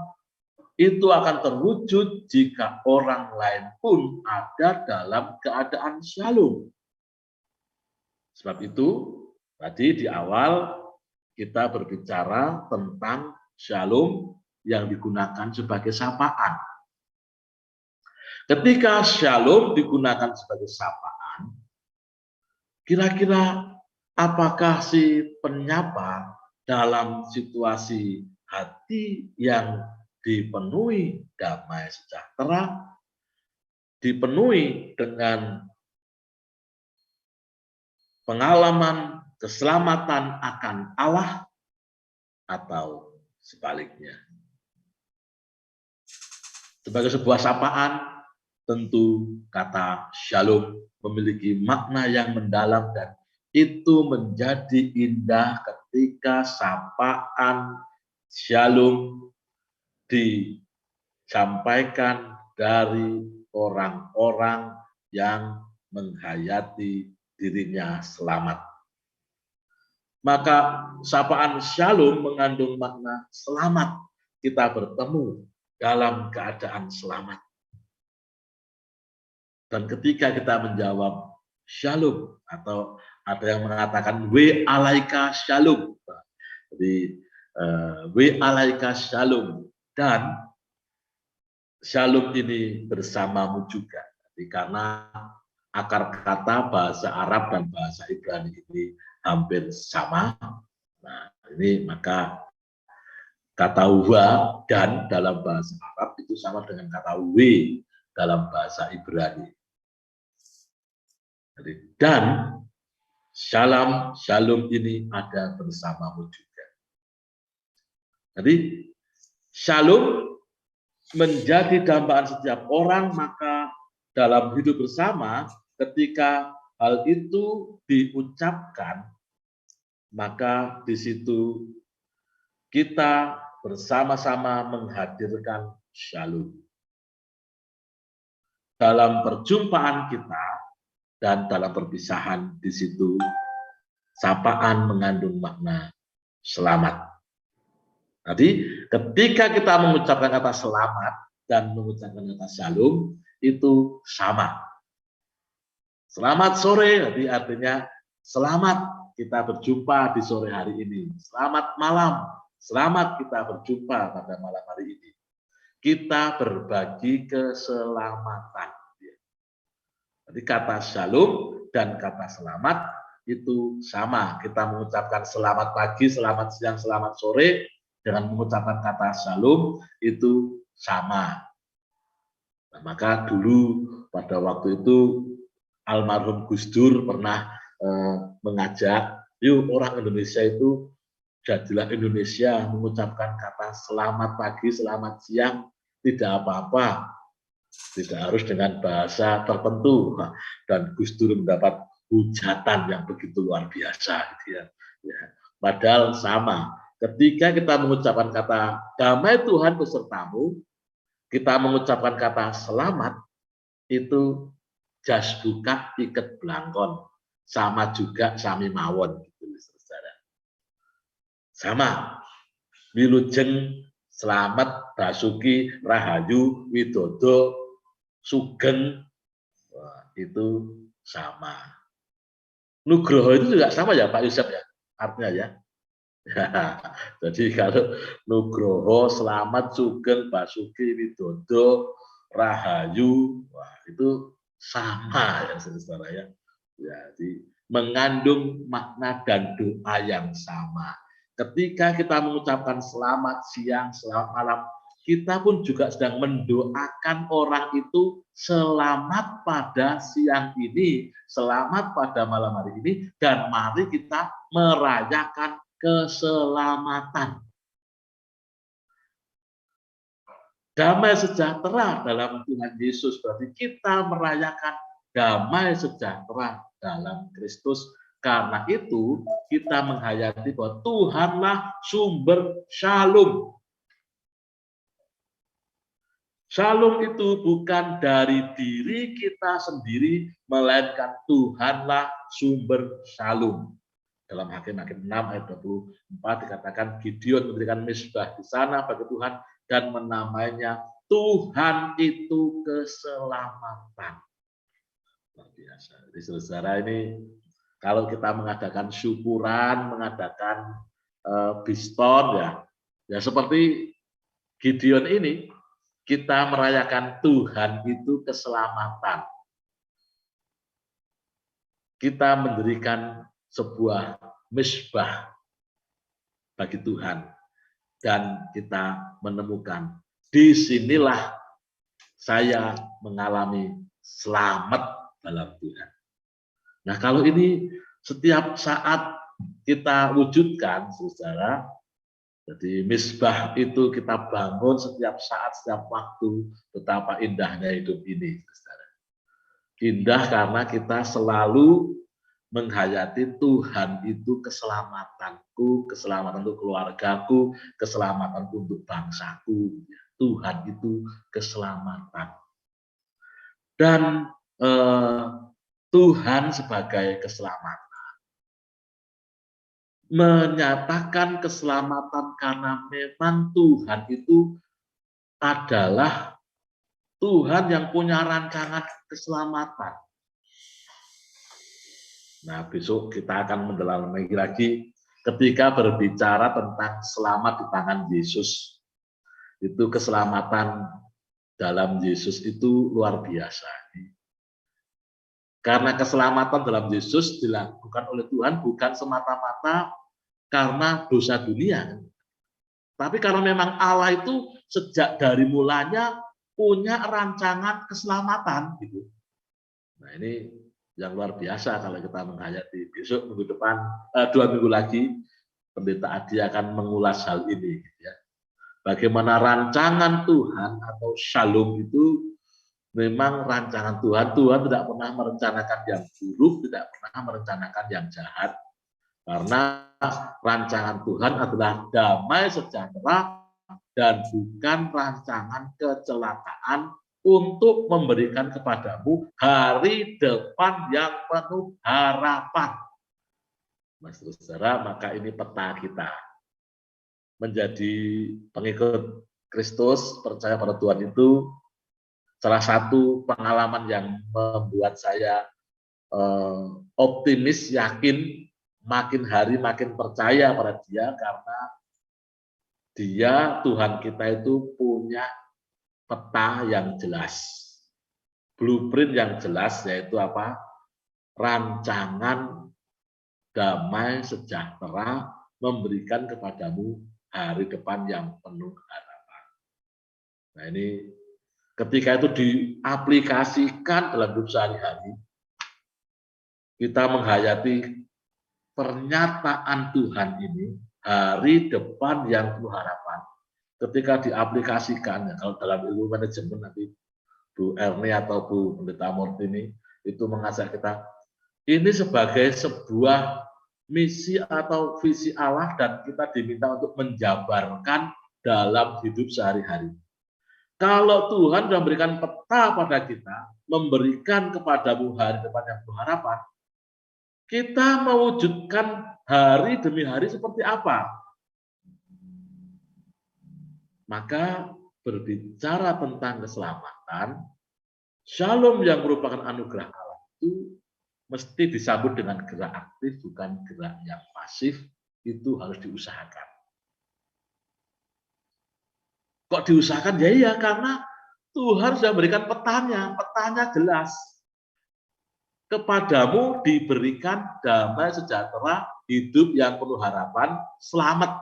itu akan terwujud jika orang lain pun ada dalam keadaan shalom. Sebab itu, tadi di awal kita berbicara tentang shalom yang digunakan sebagai sapaan. Ketika shalom digunakan sebagai sapaan, kira-kira apakah si penyapa dalam situasi hati yang dipenuhi damai sejahtera, dipenuhi dengan pengalaman keselamatan akan Allah, atau sebaliknya. Sebagai sebuah sapaan, tentu kata shalom memiliki makna yang mendalam, dan itu menjadi indah ketika sapaan shalom disampaikan dari orang-orang yang menghayati dirinya selamat. Maka sapaan shalom mengandung makna selamat. Kita bertemu dalam keadaan selamat. Dan ketika kita menjawab shalom, atau ada yang mengatakan we alaika shalom. Jadi we alaika shalom, dan shalom ini bersamamu juga. Jadi karena akar kata bahasa Arab dan bahasa Ibrani ini hampir sama. Nah, ini maka kata wa dan dalam bahasa Arab itu sama dengan kata we dalam bahasa Ibrani. Jadi dan Shalom, shalom ini ada bersamamu juga. Jadi, shalom menjadi dambaan setiap orang, maka dalam hidup bersama, ketika hal itu diucapkan, maka di situ kita bersama-sama menghadirkan shalom. Dalam perjumpaan kita dan dalam perpisahan, di situ sapaan mengandung makna selamat. Jadi ketika kita mengucapkan kata selamat dan mengucapkan kata shalom, itu sama. Selamat sore, jadi artinya selamat kita berjumpa di sore hari ini. Selamat malam, selamat kita berjumpa pada malam hari ini. Kita berbagi keselamatan. Jadi kata shalom dan kata selamat itu sama. Kita mengucapkan selamat pagi, selamat siang, selamat sore, dengan mengucapkan kata shalom itu sama. Nah, maka dulu pada waktu itu almarhum Gus Dur pernah mengajak, yuk orang Indonesia itu jadilah Indonesia, mengucapkan kata selamat pagi, selamat siang, tidak apa-apa. Tidak harus dengan bahasa tertentu. Dan Gus Dur mendapat hujatan yang begitu luar biasa. Gitu ya. Padahal sama. Ketika kita mengucapkan kata damai Tuhan besertamu, kita mengucapkan kata selamat, itu jas buka iket belangkon. Sama juga sami mawon. Gitu, saudara. Sama. Wilujeng, selamat, basuki, rahayu, widodo, sugeng, itu sama. Nugroho itu juga sama ya Pak Yusuf ya, artinya ya. Jadi kalau nugroho, selamat, sugeng, basuki, widodo, rahayu, wah, itu sama ya saudara ya. Jadi mengandung makna dan doa yang sama. Ketika kita mengucapkan selamat siang, selamat malam, kita pun juga sedang mendoakan orang itu selamat pada siang ini, selamat pada malam hari ini, dan mari kita merayakan keselamatan. Damai sejahtera dalam Tuhan Yesus, berarti kita merayakan damai sejahtera dalam Kristus. Karena itu kita menghayati bahwa Tuhanlah sumber shalom. Shalom itu bukan dari diri kita sendiri, melainkan Tuhanlah sumber shalom. Dalam Hakim-Hakim 6 ayat 24 dikatakan Gideon memberikan misbah di sana bagi Tuhan dan menamainya Tuhan itu keselamatan. Luar biasa. Jadi saudara ini kalau kita mengadakan syukuran, mengadakan biston ya seperti Gideon ini, kita merayakan Tuhan itu keselamatan. Kita mendirikan sebuah misbah bagi Tuhan. Dan kita menemukan, disinilah saya mengalami selamat dalam Tuhan. Nah kalau ini setiap saat kita wujudkan, saudara, jadi misbah itu kita bangun setiap saat, setiap waktu, betapa indahnya hidup ini. Saudara. Indah karena kita selalu menghayati Tuhan itu keselamatanku, keselamatan untuk keluargaku, keselamatan untuk bangsaku. Tuhan itu keselamatan. Dan Tuhan sebagai keselamatan. Menyatakan keselamatan karena memang Tuhan itu adalah Tuhan yang punya rancangan keselamatan. Nah, besok kita akan mendalami lagi ketika berbicara tentang selamat di tangan Yesus. Itu keselamatan dalam Yesus itu luar biasa. Karena keselamatan dalam Yesus dilakukan oleh Tuhan bukan semata-mata karena dosa dunia. Tapi karena memang Allah itu sejak dari mulanya punya rancangan keselamatan. Gitu. Nah ini yang luar biasa kalau kita menghayati. Besok minggu depan, 2 minggu lagi, Pendeta Adi akan mengulas hal ini. Gitu ya. Bagaimana rancangan Tuhan atau shalom itu memang rancangan Tuhan. Tuhan tidak pernah merencanakan yang buruk, tidak pernah merencanakan yang jahat. Karena rancangan Tuhan adalah damai sejahtera dan bukan rancangan kecelakaan untuk memberikan kepadamu hari depan yang penuh harapan. Mas saudara, maka ini peta kita. Menjadi pengikut Kristus, percaya pada Tuhan itu salah satu pengalaman yang membuat saya optimis, yakin, makin hari makin percaya pada Dia, karena Dia, Tuhan kita itu punya peta yang jelas, blueprint yang jelas, yaitu apa? Rancangan damai sejahtera memberikan kepadamu hari depan yang penuh harapan. Nah ini ketika itu diaplikasikan dalam hidup sehari-hari, kita menghayati pernyataan Tuhan ini, hari depan yang penuh harapan. Ketika diaplikasikan, ya, kalau dalam ilmu manajemen nanti Bu Erni atau Bu Pendeta Mortini itu mengajak kita, ini sebagai sebuah misi atau visi Allah dan kita diminta untuk menjabarkan dalam hidup sehari-hari. Kalau Tuhan sudah memberikan peta pada kita, memberikan kepadamu hari depan yang penuh harapan, kita mewujudkan hari demi hari seperti apa? Maka berbicara tentang keselamatan, shalom yang merupakan anugerah Allah itu mesti disambut dengan gerak aktif, bukan gerak yang pasif. Itu harus diusahakan. Kok diusahakan? Ya iya, karena Tuhan sudah memberikan petanya jelas. Kepadamu diberikan damai sejahtera, hidup yang penuh harapan, selamat.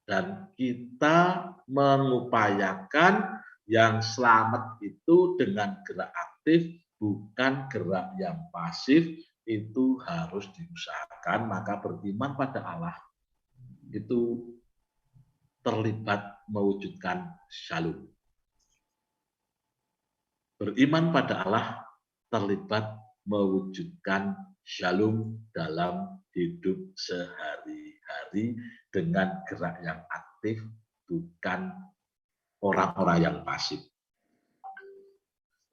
Dan kita mengupayakan yang selamat itu dengan gerak aktif, bukan gerak yang pasif. Itu harus diusahakan. Maka beriman pada Allah itu terlibat mewujudkan shalom. Beriman pada Allah terlibat mewujudkan shalom dalam hidup sehari-hari dengan gerak yang aktif, bukan orang-orang yang pasif.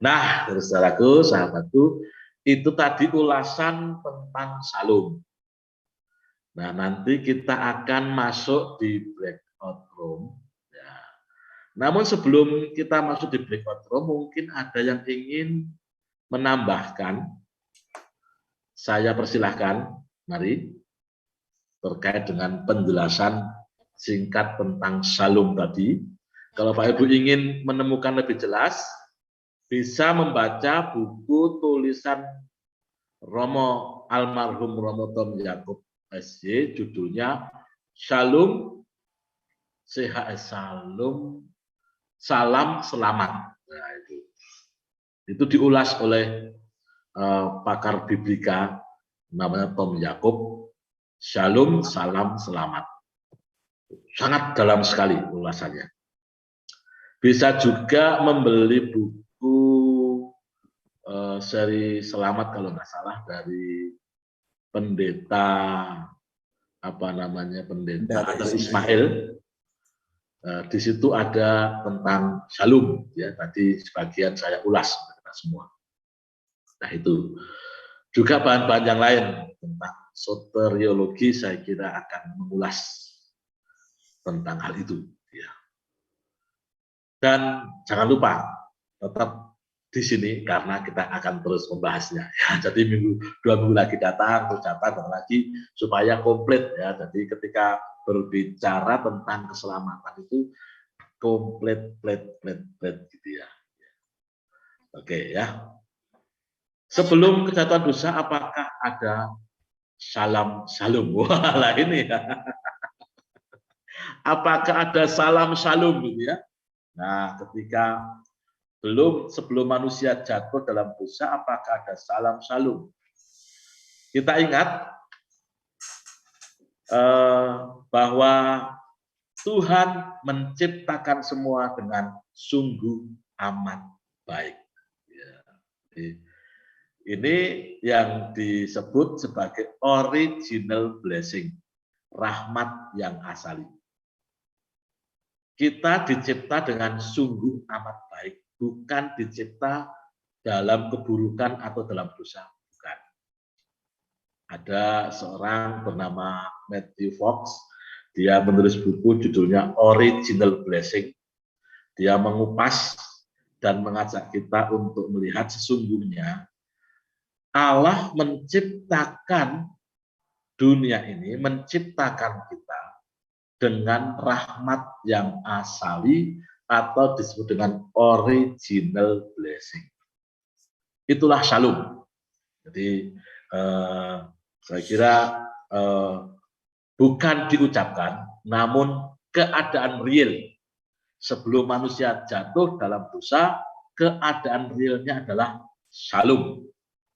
Nah, saudaraku, sahabatku, itu tadi ulasan tentang shalom. Nah, nanti kita akan masuk di breakout room. Ya. Namun sebelum kita masuk di breakout room, mungkin ada yang ingin menambahkan. Saya persilahkan, mari, terkait dengan penjelasan singkat tentang shalom tadi. Kalau Pak Ibu ingin menemukan lebih jelas, bisa membaca buku tulisan Romo almarhum Romo Tom Yakub SY, judulnya Shalom, CHS Shalom, Salam Selamat. Nah, itu diulas oleh pakar biblika namanya Tom Yakub, Shalom, Salam Selamat. Sangat dalam sekali ulasannya. Bisa juga membeli buku seri Selamat kalau nggak salah dari pendeta pendeta Ismail. Di situ ada tentang shalom, ya tadi sebagian saya ulas untuk kita semua. Nah itu juga bahan-bahan yang lain tentang soteriologi, saya kira akan mengulas tentang hal itu. Ya. Dan jangan lupa tetap di sini karena kita akan terus membahasnya. Ya, jadi 2 minggu lagi datang, terus datang lagi supaya komplit ya. Jadi ketika berbicara tentang keselamatan itu komplit gitu ya. Oke ya. Sebelum kejatuhan dosa, apakah ada salam? Wah, lah ini ya. Apakah ada salam gitu ya? Nah, ketika sebelum manusia jatuh dalam dosa, apakah ada salam shalom? Kita ingat bahwa Tuhan menciptakan semua dengan sungguh amat baik. Ya, ini yang disebut sebagai original blessing, rahmat yang asali. Kita dicipta dengan sungguh amat baik, bukan dicipta dalam keburukan atau dalam dosa. Bukan. Ada seorang bernama Matthew Fox, dia menulis buku judulnya Original Blessing. Dia mengupas dan mengajak kita untuk melihat sesungguhnya Allah menciptakan dunia ini, menciptakan kita dengan rahmat yang asali atau disebut dengan original blessing. Itulah shalom. Jadi saya kira bukan diucapkan, namun keadaan real. Sebelum manusia jatuh dalam dosa, keadaan realnya adalah shalom.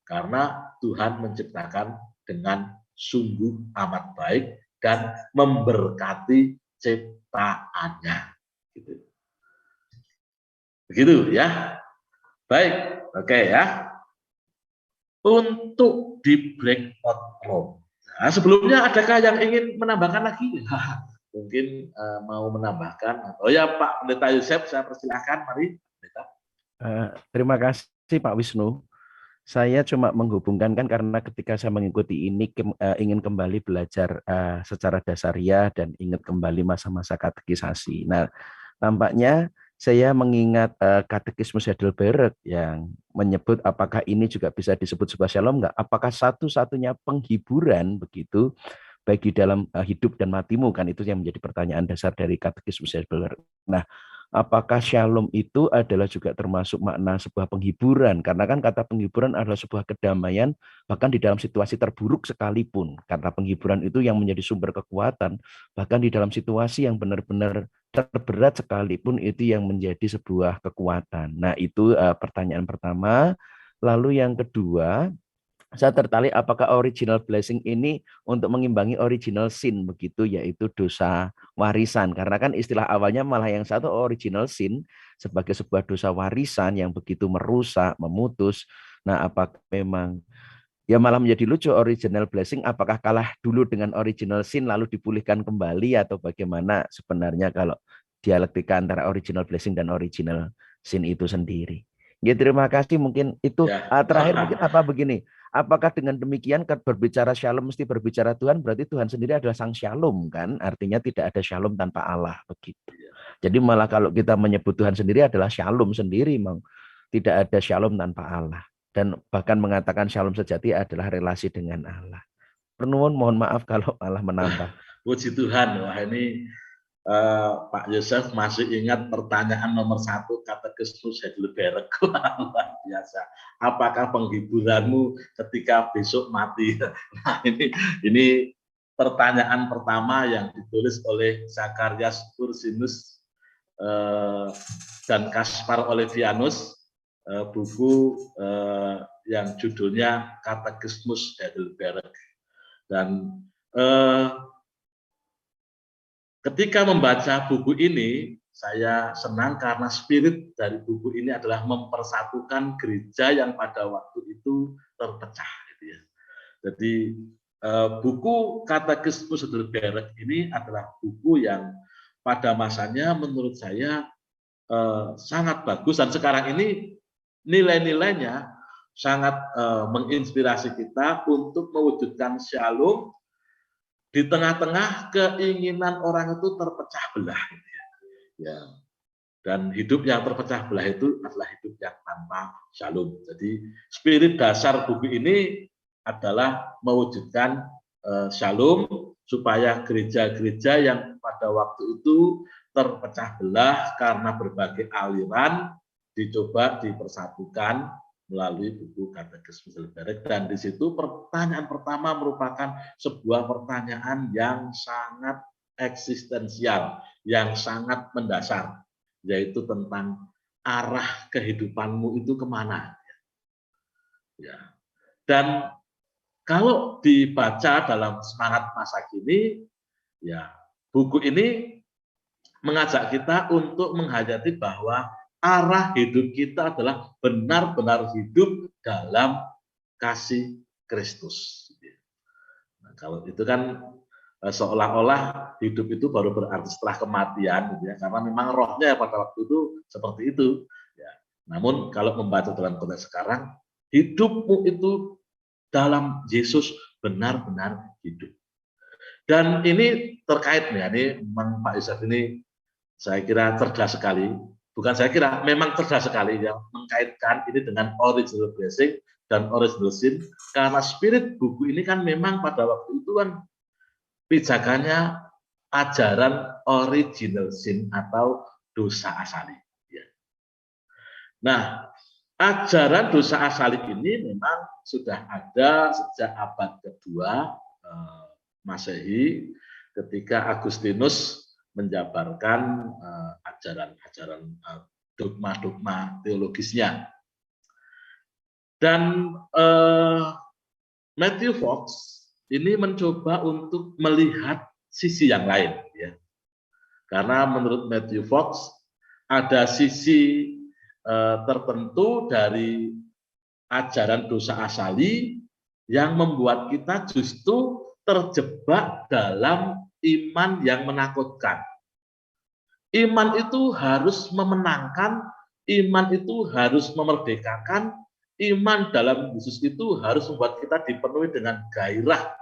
Karena Tuhan menciptakan dengan sungguh amat baik dan memberkati ciptaannya. Begitu ya. Baik, oke ya. Untuk di breakout room. Nah, sebelumnya adakah yang ingin menambahkan lagi? Mungkin mau menambahkan. Oh ya Pak Pendeta Yosef, saya persilahkan. Mari. Terima kasih Pak Wisnu. Saya cuma menghubungkan kan karena ketika saya mengikuti ini ingin kembali belajar secara dasariah dan ingat kembali masa-masa katekisasi. Nah, tampaknya saya mengingat Katekismus Heidelberg yang menyebut apakah ini juga bisa disebut sebuah shalom enggak? Apakah satu-satunya penghiburan begitu bagi dalam hidup dan matimu, kan itu yang menjadi pertanyaan dasar dari Katekismus Heidelberg. Nah, apakah shalom itu adalah juga termasuk makna sebuah penghiburan? Karena kan kata penghiburan adalah sebuah kedamaian bahkan di dalam situasi terburuk sekalipun. Karena penghiburan itu yang menjadi sumber kekuatan bahkan di dalam situasi yang benar-benar terberat sekalipun itu yang menjadi sebuah kekuatan. Nah, itu pertanyaan pertama. Lalu yang kedua, saya tertarik apakah original blessing ini untuk mengimbangi original sin begitu, yaitu dosa warisan. Karena kan istilah awalnya malah yang satu original sin sebagai sebuah dosa warisan yang begitu merusak, memutus. Nah, apakah memang ya malah menjadi lucu original blessing apakah kalah dulu dengan original sin lalu dipulihkan kembali atau bagaimana sebenarnya kalau dialektika antara original blessing dan original sin itu sendiri. Ya, terima kasih. Mungkin itu terakhir mungkin apa begini. Apakah dengan demikian berbicara shalom mesti berbicara Tuhan, berarti Tuhan sendiri adalah sang shalom kan? Artinya tidak ada shalom tanpa Allah begitu. Jadi malah kalau kita menyebut Tuhan sendiri adalah shalom sendiri, tidak ada shalom tanpa Allah. Dan bahkan mengatakan shalom sejati adalah relasi dengan Allah. Pernuwun mohon maaf kalau Allah menambah. Puji Tuhan, wah ini Pak Yosef masih ingat pertanyaan nomor 1 Katekismus Heidelberg. Luar biasa. Apakah penghiburanmu ketika besok mati? Nah, ini pertanyaan pertama yang ditulis oleh Zacharias Ursinus dan Kaspar Olevianus, buku yang judulnya Katekismus Heidelberg. Dan ketika membaca buku ini, saya senang karena spirit dari buku ini adalah mempersatukan gereja yang pada waktu itu terpecah. Gitu ya. Jadi buku Katekismus Heidelberg ini adalah buku yang pada masanya menurut saya sangat bagus, dan sekarang ini nilai-nilainya sangat menginspirasi kita untuk mewujudkan shalom di tengah-tengah keinginan orang itu terpecah belah. Gitu ya. Dan hidup yang terpecah belah itu adalah hidup yang tanpa shalom. Jadi spirit dasar buku ini adalah mewujudkan shalom supaya gereja-gereja yang pada waktu itu terpecah belah karena berbagai aliran dicoba dipersatukan melalui buku Katekismus Heidelberg. Dan di situ pertanyaan pertama merupakan sebuah pertanyaan yang sangat eksistensial, yang sangat mendasar, yaitu tentang arah kehidupanmu itu kemana. Ya. Dan kalau dibaca dalam semangat masa kini, ya buku ini mengajak kita untuk menghayati bahwa arah hidup kita adalah benar-benar hidup dalam kasih Kristus. Nah, kalau itu kan seolah-olah hidup itu baru berarti setelah kematian, gitu ya, karena memang rohnya pada waktu itu seperti itu. Ya. Namun kalau membaca dalam konteks sekarang, hidupmu itu dalam Yesus benar-benar hidup. Dan ini terkait ya, ini memang Pak Yusuf ini saya kira cerdas sekali. Bukan saya kira, memang cerdas sekali yang mengkaitkan ini dengan original blessing dan original sin, karena spirit buku ini kan memang pada waktu itu kan pijakannya ajaran original sin atau dosa asali. Ya. Nah, ajaran dosa asali ini memang sudah ada sejak abad kedua Masehi, ketika Agustinus menjabarkan ajaran-ajaran dogma-dogma teologisnya. Dan Matthew Fox ini mencoba untuk melihat sisi yang lain, ya. Karena menurut Matthew Fox ada sisi tertentu dari ajaran dosa asali yang membuat kita justru terjebak dalam iman yang menakutkan. Iman itu harus memenangkan, iman itu harus memerdekakan, iman dalam Yesus itu harus membuat kita dipenuhi dengan gairah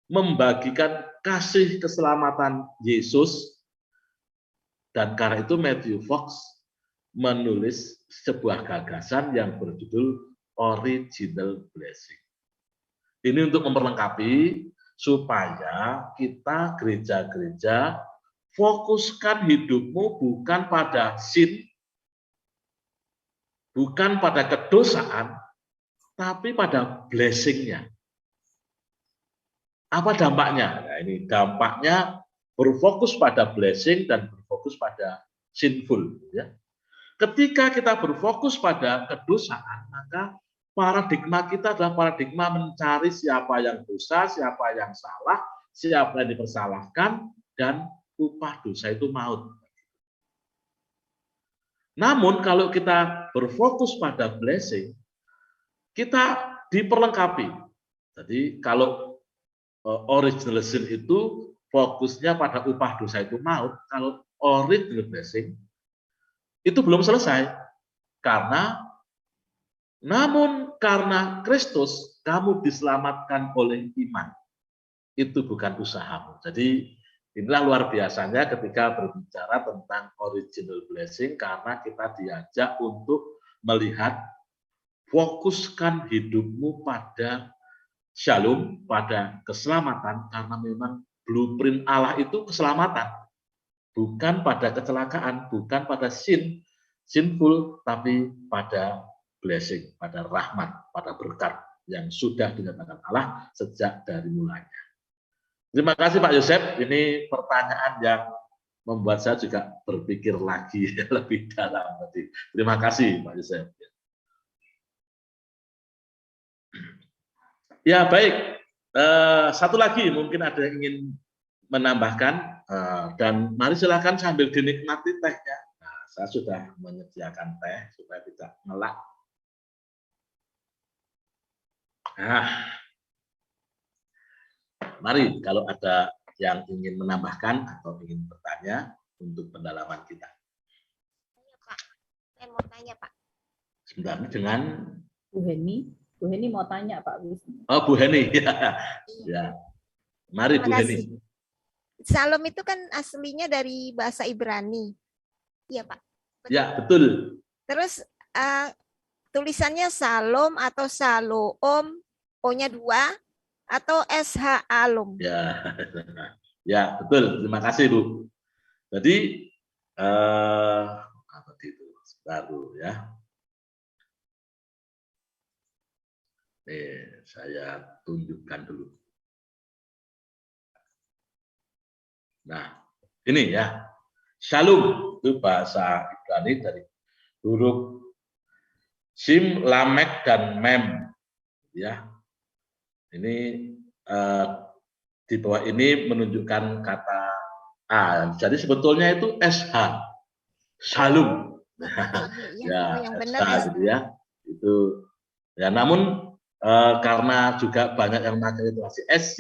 membagikan kasih keselamatan Yesus. Dan karena itu Matthew Fox menulis sebuah gagasan yang berjudul Original Blessing. Ini untuk memperlengkapi supaya kita gereja-gereja fokuskan hidupmu bukan pada sin, bukan pada kedosaan, tapi pada blessing-nya. Apa dampaknya? Nah, ini dampaknya berfokus pada blessing dan berfokus pada sinful. Ya. Ketika kita berfokus pada kedosaan, maka paradigma kita adalah paradigma mencari siapa yang dosa, siapa yang salah, siapa yang dipersalahkan, dan upah dosa itu maut. Namun kalau kita berfokus pada blessing, kita diperlengkapi. Jadi kalau original sin itu fokusnya pada upah dosa itu maut, kalau original blessing itu belum selesai. Namun karena Kristus kamu diselamatkan oleh iman. Itu bukan usahamu. Jadi inilah luar biasanya ketika berbicara tentang original blessing, karena kita diajak untuk melihat, fokuskan hidupmu pada shalom, pada keselamatan, karena memang blueprint Allah itu keselamatan. Bukan pada kecelakaan, bukan pada sinful, tapi pada blessing, pada rahmat, pada berkat yang sudah dinyatakan Allah sejak dari mulanya. Terima kasih Pak Yosef, ini pertanyaan yang membuat saya juga berpikir lagi lebih dalam. Terima kasih Pak Yosef. Ya baik, satu lagi mungkin ada yang ingin menambahkan, dan mari silakan sambil dinikmati tehnya. Nah, saya sudah menyediakan teh supaya tidak ngelak. Nah, mari kalau ada yang ingin menambahkan atau ingin bertanya untuk pendalaman kita. Iya, Pak. Saya mau tanya, Pak. Sebentar, dengan Bu Heni. Bu Heni mau tanya, Pak Wisnu. Oh, Bu Heni. Ya. Mari Bu Heni. Salom itu kan aslinya dari bahasa Ibrani. Iya, Pak. Betul. Ya, betul. Terus tulisannya Salom atau Shalom, O-nya 2, atau SH Alom? Ya, ya betul. Terima kasih Bu. Jadi apa itu baru ya? Saya tunjukkan dulu. Nah, ini ya. Shalom itu bahasa Ibrani dari huruf Sim, Lamek, dan Mem. Ya, ini di bawah ini menunjukkan kata A. Jadi sebetulnya itu SH, Shalom. Ya, yang SH benar gitu ya. Itu ya, namun karena juga banyak yang memakai literasi SJ,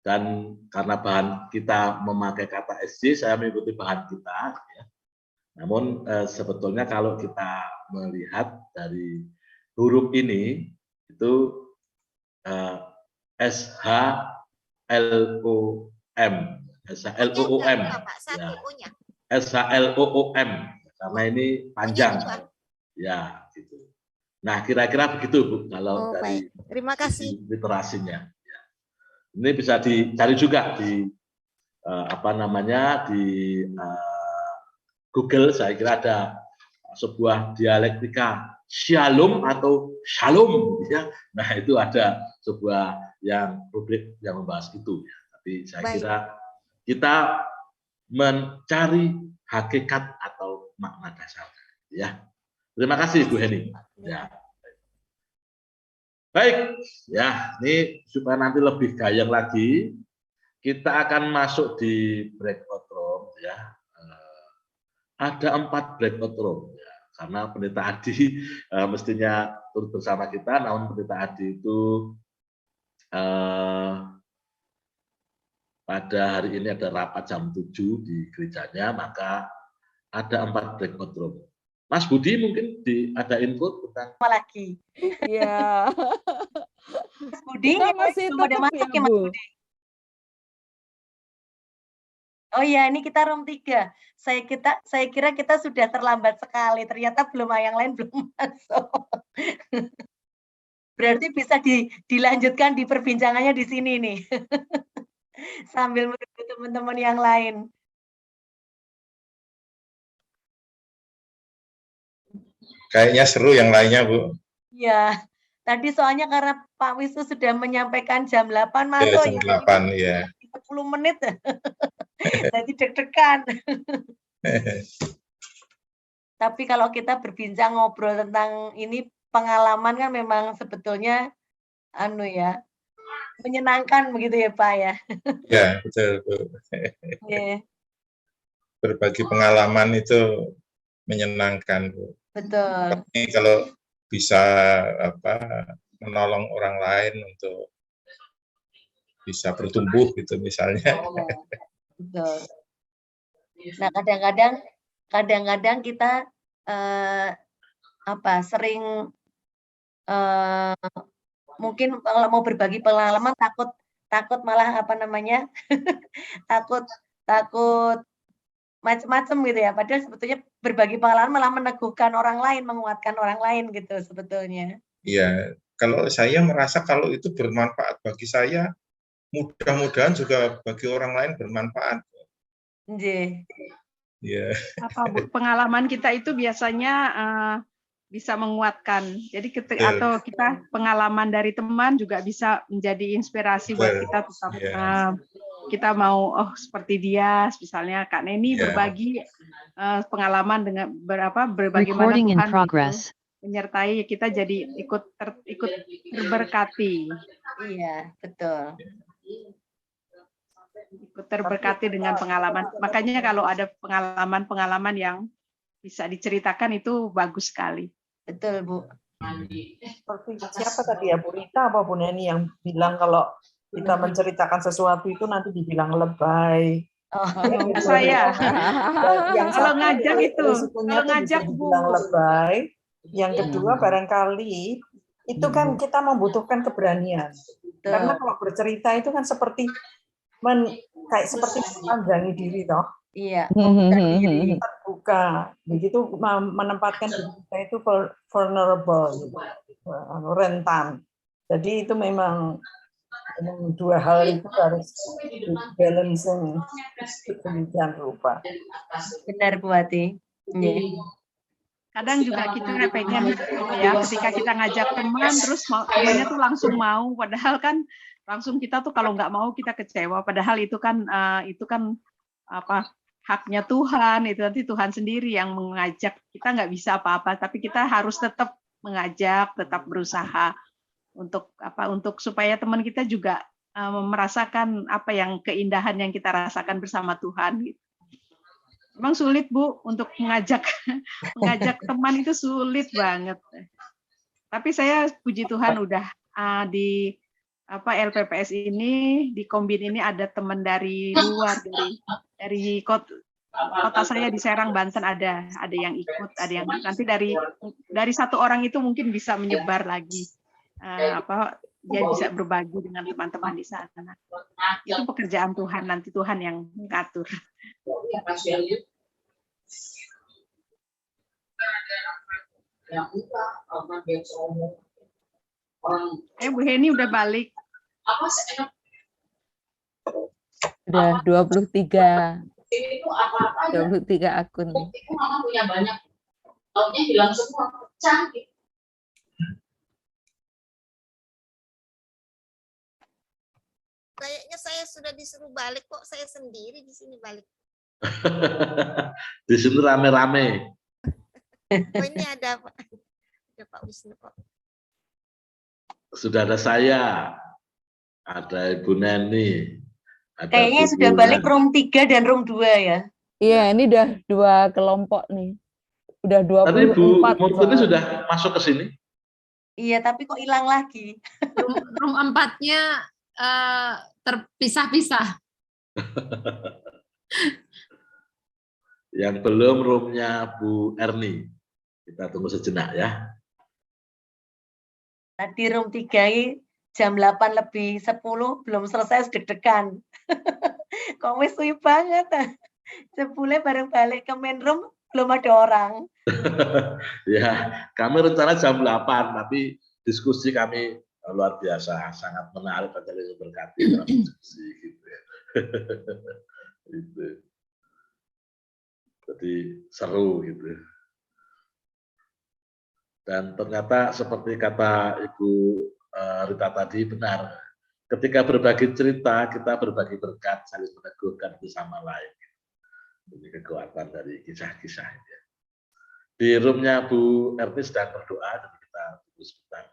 dan karena bahan kita memakai kata SJ, saya mengikuti bahan kita. Ya. Namun sebetulnya kalau kita melihat dari huruf ini itu SH LOM, SHLOOM, ya. SHLOOM, karena ini panjang, ya gitu. Nah kira-kira begitu Bu, kalau dari terima kasih literasinya. Ya. Ini bisa dicari juga di di Google, saya kira ada sebuah dialektika Shalom atau Shalom, ya. Nah itu ada sebuah yang publik yang membahas itu. Ya. Tapi saya kira kita mencari hakikat atau makna dasar. Ya, terima kasih Bu Heni. Ya. Baik, ya ini supaya nanti lebih gayeng lagi, kita akan masuk di breakout room. Ya. Ada 4 breakout room. Ya. Karena Pendeta Adi mestinya turut bersama kita, namun Pendeta Adi itu pada hari ini ada rapat jam 7 di gerejanya, maka ada 4 breakout room. Mas Budi mungkin ada info tentang lagi. Iya. Mas Budi Kita masih belum ada tetap masuk ya, ya Mas Bu? Budi. Oh iya, ini kita room 3. Saya kira kita sudah terlambat sekali. Ternyata yang lain belum masuk. Berarti bisa dilanjutkan di perbincangannya di sini nih. Sambil menunggu teman-teman yang lain. Kayaknya seru yang lainnya, Bu. Ya, tadi soalnya karena Pak Wisnu sudah menyampaikan jam 8 Ya, masuk. jam 8, ya. 10 menit. Jadi deg-degan. Tapi kalau kita berbincang ngobrol tentang ini, pengalaman kan memang sebetulnya menyenangkan begitu ya Pak ya. Ya, betul, Bu. Yeah. Berbagi pengalaman itu menyenangkan, Bu. Betul. Ini kalau bisa menolong orang lain untuk bisa bertumbuh gitu misalnya. Betul. Nah, kadang-kadang kita sering mungkin kalau mau berbagi pengalaman takut malah takut macam-macam gitu ya. Padahal sebetulnya berbagi pengalaman malah meneguhkan orang lain, menguatkan orang lain gitu sebetulnya. Iya, kalau saya merasa kalau itu bermanfaat bagi saya, mudah-mudahan juga bagi orang lain bermanfaat. Iya. Apa Bu, pengalaman kita itu biasanya bisa menguatkan. Jadi atau kita pengalaman dari teman juga bisa menjadi inspirasi buat kita tetap kita mau seperti dia, misalnya Kak Neni berbagi pengalaman dengan bagaimana Tuhan menyertai kita jadi ikut terberkati. Iya, betul. Ikut terberkati dengan pengalaman. Makanya kalau ada pengalaman-pengalaman yang bisa diceritakan itu bagus sekali. Betul, Bu. Seperti siapa tadi ya, Bu Rita apa Bu Neni yang bilang kalau kita menceritakan sesuatu itu nanti dibilang lebay. Saya. Yang kalau ngajak itu, kalau ngajak dibilang lebay. Yang kedua barangkali itu kan kita membutuhkan keberanian. Karena kalau bercerita itu kan seperti seperti memanjangi diri toh. Iya. Diri terbuka. Begitu menempatkan diri kita itu vulnerable, rentan. Jadi itu memang dua hal itu harus balancing sedemikian rupa. Benar Bu Ati. Kadang juga kita pengen ketika kita ngajak teman terus temannya tuh langsung mau, padahal kan langsung kita tuh kalau nggak mau kita kecewa, padahal itu kan haknya Tuhan, itu nanti Tuhan sendiri yang mengajak. Kita nggak bisa apa-apa, tapi kita harus tetap mengajak, tetap berusaha untuk supaya teman kita juga merasakan apa yang keindahan yang kita rasakan bersama Tuhan. Gitu. Memang sulit Bu untuk mengajak teman itu sulit banget. Tapi saya puji Tuhan udah di LPPS ini, di Kombin ini ada teman dari luar, dari kota saya di Serang, Banten ada yang ikut, ada yang nanti dari satu orang itu mungkin bisa menyebar lagi, dia bisa berbagi dengan teman-teman di sana. Itu pekerjaan Tuhan, nanti Tuhan yang mengatur. Bu Heni udah balik. Udah 23 akun. Mama punya banyak. Tahunnya hilang semua. Cantik. Kayaknya saya sudah disuruh balik kok, saya sendiri di sini balik. Di sini rame-rame. Oh, ini ada Pak Wisnu kok. Sudah ada saya, ada Ibu Neni. Kayaknya sudah balik room 3 dan room 2 ya. Iya, ini udah 2 kelompok nih. Udah 24. Tapi Bu Murtini sudah masuk ke sini? Iya, tapi kok hilang lagi. Room 4-nya terpisah-pisah. Yang belum roomnya Bu Erni. Kita tunggu sejenak ya. Tadi room 3 jam 8 lebih 10 belum selesai deg-degan. Kok wis suwi banget. Jebule bareng balik ke main room belum ada orang. Ya, kami rencana jam 8, tapi diskusi kami luar biasa, sangat menarik, Majelis berkati dalam diskusi gitu. Gitu. Jadi seru gitu. Dan ternyata seperti kata Ibu Rita tadi benar, ketika berbagi cerita kita berbagi berkat, saling meneguhkan satu sama lain. Ini kekuatan dari kisah-kisah ini. Di roomnya Bu Erni sedang berdoa, jadi kita tunggu sebentar.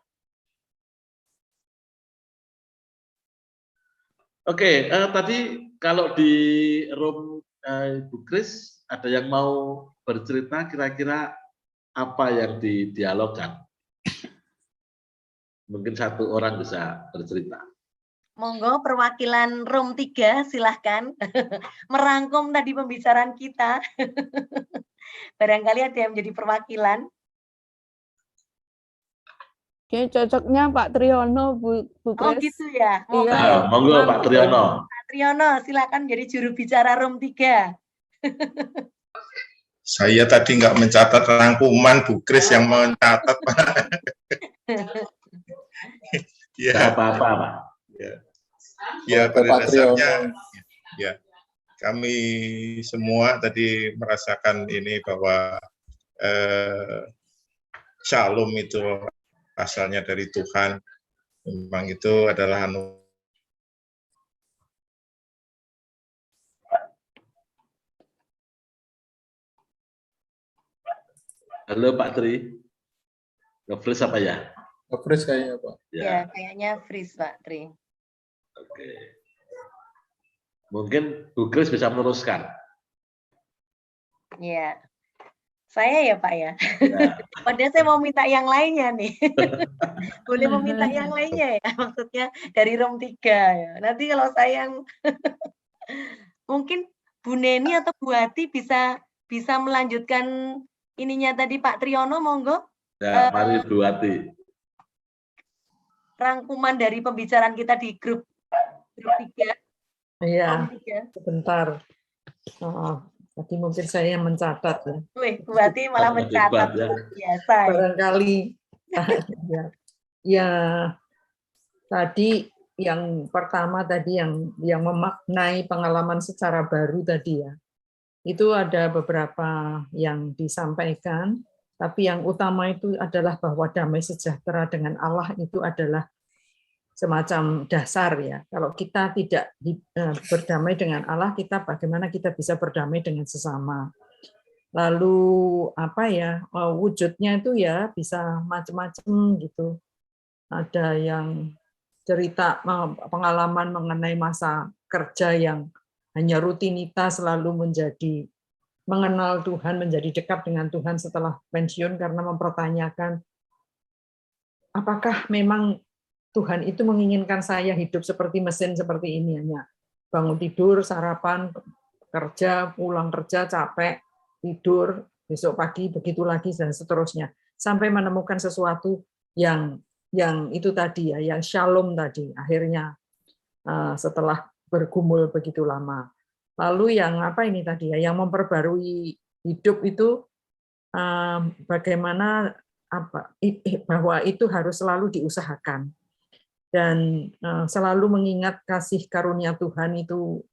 Oke, tadi kalau di room Ibu Kris ada yang mau bercerita, kira-kira apa yang didialogkan? Mungkin satu orang bisa bercerita. Monggo perwakilan room 3 silahkan merangkum tadi pembicaraan kita. Barangkali ada yang menjadi perwakilan. Kayaknya cocoknya Pak Triyono, Bu Kris. Oh gitu ya. Iya. Monggo Pak Triyono. Pak Triyono silakan jadi juru bicara room 3. Saya tadi nggak mencatat rangkuman, Bu Kris yang mencatat, Pak. Ya, apa-apa, Pak. Ya, pada dasarnya, ya, kami semua tadi merasakan ini bahwa shalom itu asalnya dari Tuhan. Memang itu adalah Halo Pak Tri, nge-freeze apa ya? Nge-freeze kayaknya Pak. Ya, kayaknya freeze Pak Tri. Oke. Mungkin Bu Kris bisa meneruskan. Ya, saya ya Pak ya. Padahal saya mau minta yang lainnya nih. Boleh meminta yang lainnya ya, maksudnya dari room 3 ya. Nanti kalau saya yang mungkin Bu Neni atau Bu Hati bisa melanjutkan ininya tadi Pak Triyono, monggo. Ya, mari Bu Hati. Rangkuman dari pembicaraan kita di grup 3. Iya, sebentar. Tadi mungkin saya yang mencatat ya. Wih, Bu Hati malah mencatat. Biasa. Barangkali. Ya, tadi yang pertama tadi yang memaknai pengalaman secara baru tadi ya. Itu ada beberapa yang disampaikan, tapi yang utama itu adalah bahwa damai sejahtera dengan Allah itu adalah semacam dasar ya. Kalau kita tidak berdamai dengan Allah, bagaimana kita bisa berdamai dengan sesama. Lalu apa ya, wujudnya itu ya bisa macam-macam gitu. Ada yang cerita pengalaman mengenai masa kerja yang hanya rutinitas lalu menjadi mengenal Tuhan, menjadi dekat dengan Tuhan setelah pensiun karena mempertanyakan apakah memang Tuhan itu menginginkan saya hidup seperti mesin seperti ini, hanya bangun tidur, sarapan, kerja, pulang kerja, capek, tidur, besok pagi begitu lagi dan seterusnya sampai menemukan sesuatu yang itu tadi ya, yang shalom tadi akhirnya setelah bergumul begitu lama. Lalu yang apa ini tadi ya, yang memperbarui hidup itu bagaimana bahwa itu harus selalu diusahakan dan selalu mengingat kasih karunia Tuhan itu,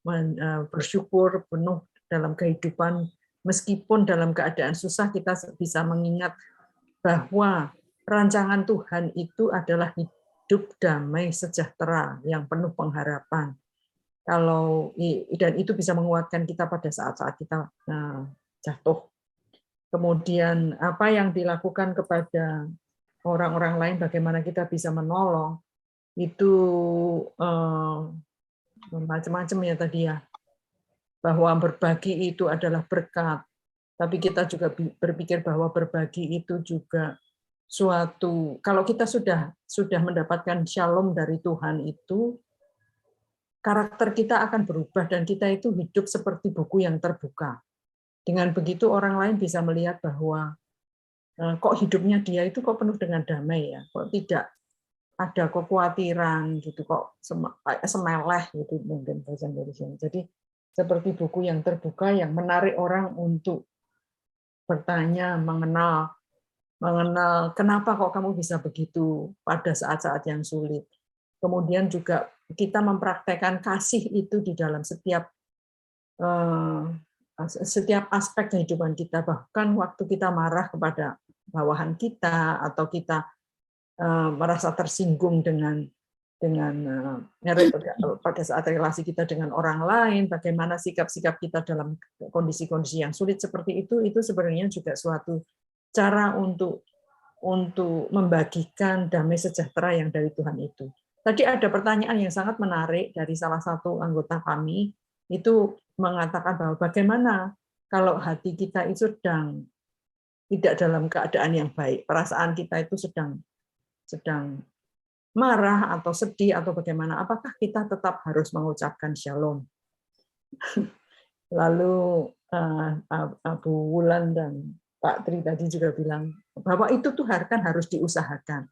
bersyukur penuh dalam kehidupan meskipun dalam keadaan susah kita bisa mengingat bahwa rancangan Tuhan itu adalah hidup damai sejahtera yang penuh pengharapan. Dan itu bisa menguatkan kita pada saat-saat kita jatuh. Kemudian apa yang dilakukan kepada orang-orang lain, bagaimana kita bisa menolong, itu macam-macam ya tadi ya. Bahwa berbagi itu adalah berkat, tapi kita juga berpikir bahwa berbagi itu juga suatu, kalau kita sudah mendapatkan shalom dari Tuhan itu, karakter kita akan berubah dan kita itu hidup seperti buku yang terbuka. Dengan begitu orang lain bisa melihat bahwa kok hidupnya dia itu kok penuh dengan damai ya, kok tidak ada kekhawatiran gitu, kok semeleh gitu mungkin bahasa Indonesia. Jadi seperti buku yang terbuka yang menarik orang untuk bertanya, mengenal kenapa kok kamu bisa begitu pada saat-saat yang sulit. Kemudian juga kita mempraktekkan kasih itu di dalam setiap aspek kehidupan kita, bahkan waktu kita marah kepada bawahan kita atau kita merasa tersinggung pada saat relasi kita dengan orang lain, bagaimana sikap-sikap kita dalam kondisi-kondisi yang sulit seperti itu sebenarnya juga suatu cara untuk membagikan damai sejahtera yang dari Tuhan itu. Tadi ada pertanyaan yang sangat menarik dari salah satu anggota kami, itu mengatakan bahwa bagaimana kalau hati kita itu sedang tidak dalam keadaan yang baik, perasaan kita itu sedang marah atau sedih atau bagaimana, apakah kita tetap harus mengucapkan shalom? Lalu Abu Wulan dan Pak Tri tadi juga bilang bahwa itu tuh harus diusahakan.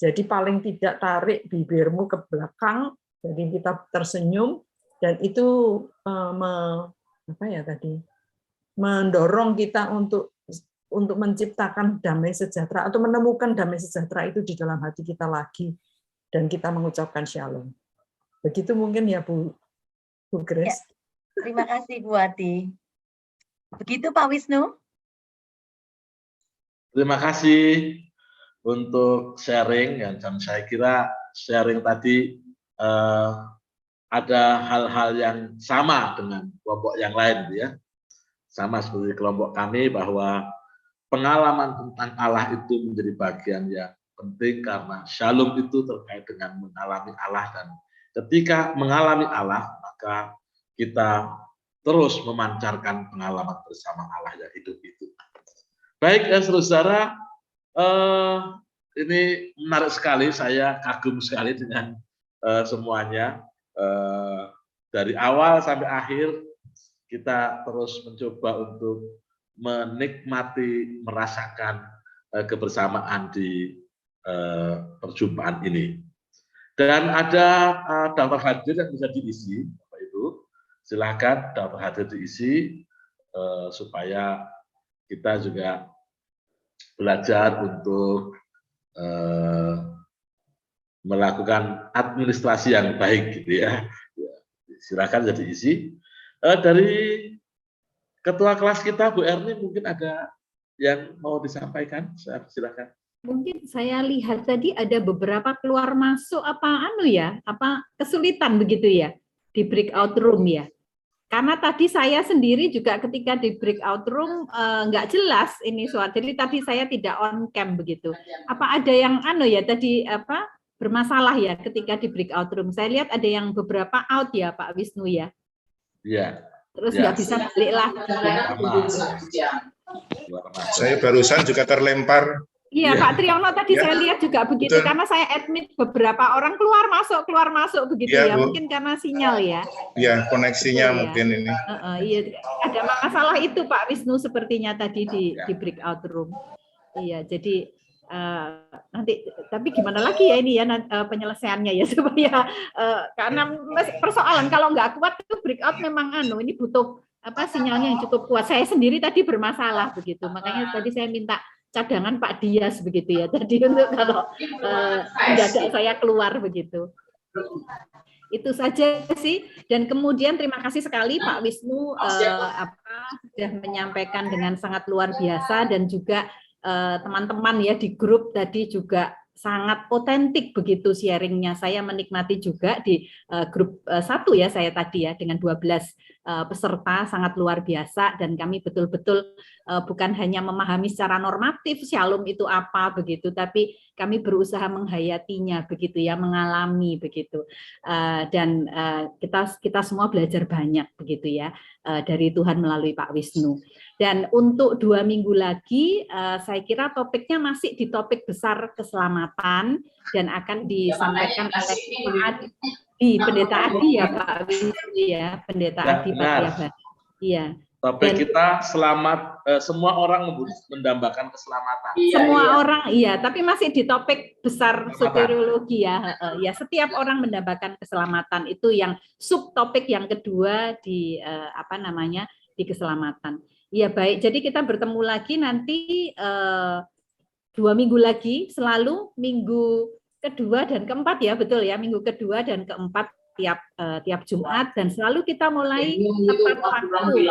Jadi paling tidak tarik bibirmu ke belakang, jadi kita tersenyum dan itu mendorong kita untuk menciptakan damai sejahtera atau menemukan damai sejahtera itu di dalam hati kita lagi dan kita mengucapkan shalom. Begitu mungkin ya Bu Grace. Ya, terima kasih Bu Ati. Begitu Pak Wisnu. Terima kasih untuk sharing, dan saya kira sharing tadi ada hal-hal yang sama dengan kelompok yang lain, ya. Sama seperti kelompok kami bahwa pengalaman tentang Allah itu menjadi bagian yang penting karena shalom itu terkait dengan mengalami Allah, dan ketika mengalami Allah maka kita terus memancarkan pengalaman bersama Allah yang hidup itu. Baik, saudara, ini menarik sekali, saya kagum sekali dengan semuanya. Dari awal sampai akhir kita terus mencoba untuk menikmati, merasakan kebersamaan di perjumpaan ini. Dan ada daftar hadir yang bisa diisi, Bapak Ibu. Silakan daftar hadir diisi supaya kita juga belajar untuk melakukan administrasi yang baik, gitu ya. Silakan jadi isi. Dari ketua kelas kita Bu Erni mungkin ada yang mau disampaikan, silakan. Mungkin saya lihat tadi ada beberapa keluar masuk apa kesulitan begitu ya di breakout room ya. Karena tadi saya sendiri juga ketika di breakout room nggak jelas ini suara. Jadi tadi saya tidak on cam begitu. Apa ada yang tadi bermasalah ya ketika di breakout room? Saya lihat ada yang beberapa out ya Pak Wisnu ya. Iya. Terus nggak bisa balik lagi. Saya barusan juga terlempar. Iya Pak Triyono tadi saya lihat juga begitu. Betul. Karena saya admit beberapa orang keluar masuk begitu Iya, ya. Bu. Mungkin karena sinyal ya. Ya, koneksinya Betul, ya. mungkin ini. Iya, ada masalah itu Pak Wisnu sepertinya tadi di breakout room. Iya, jadi nanti tapi gimana lagi ya ini ya penyelesaiannya ya supaya karena persoalan kalau nggak kuat itu breakout memang ini butuh sinyalnya yang cukup kuat. Saya sendiri tadi bermasalah begitu, makanya tadi saya minta cadangan Pak Dias begitu ya tadi untuk kalau mendadak saya keluar begitu. Itu saja sih, dan kemudian terima kasih sekali Pak Wisnu sudah menyampaikan dengan sangat luar biasa, dan juga teman-teman ya di grup tadi juga sangat otentik begitu sharingnya. Saya menikmati juga di grup 1 ya saya tadi ya dengan 12 peserta sangat luar biasa, dan kami betul-betul bukan hanya memahami secara normatif Shalom itu apa begitu, tapi kami berusaha menghayatinya begitu ya, mengalami begitu, dan kita semua belajar banyak begitu ya dari Tuhan melalui Pak Wisnu. Dan untuk 2 minggu lagi saya kira topiknya masih di topik besar keselamatan, dan akan disampaikan oleh di Pendeta Adi ya Pak Wisnu ya, Pendeta Adi Patiaban. Iya. Topik kita selamat, semua orang mendambakan keselamatan. Semua orang, iya, tapi masih di topik besar soteriologi ya. Ya, setiap orang mendambakan keselamatan, itu yang subtopik yang kedua di di keselamatan. Iya baik, jadi kita bertemu lagi nanti 2 minggu lagi, selalu minggu kedua dan keempat ya, betul ya, minggu kedua dan keempat tiap Jumat, dan selalu kita mulai tepat waktu.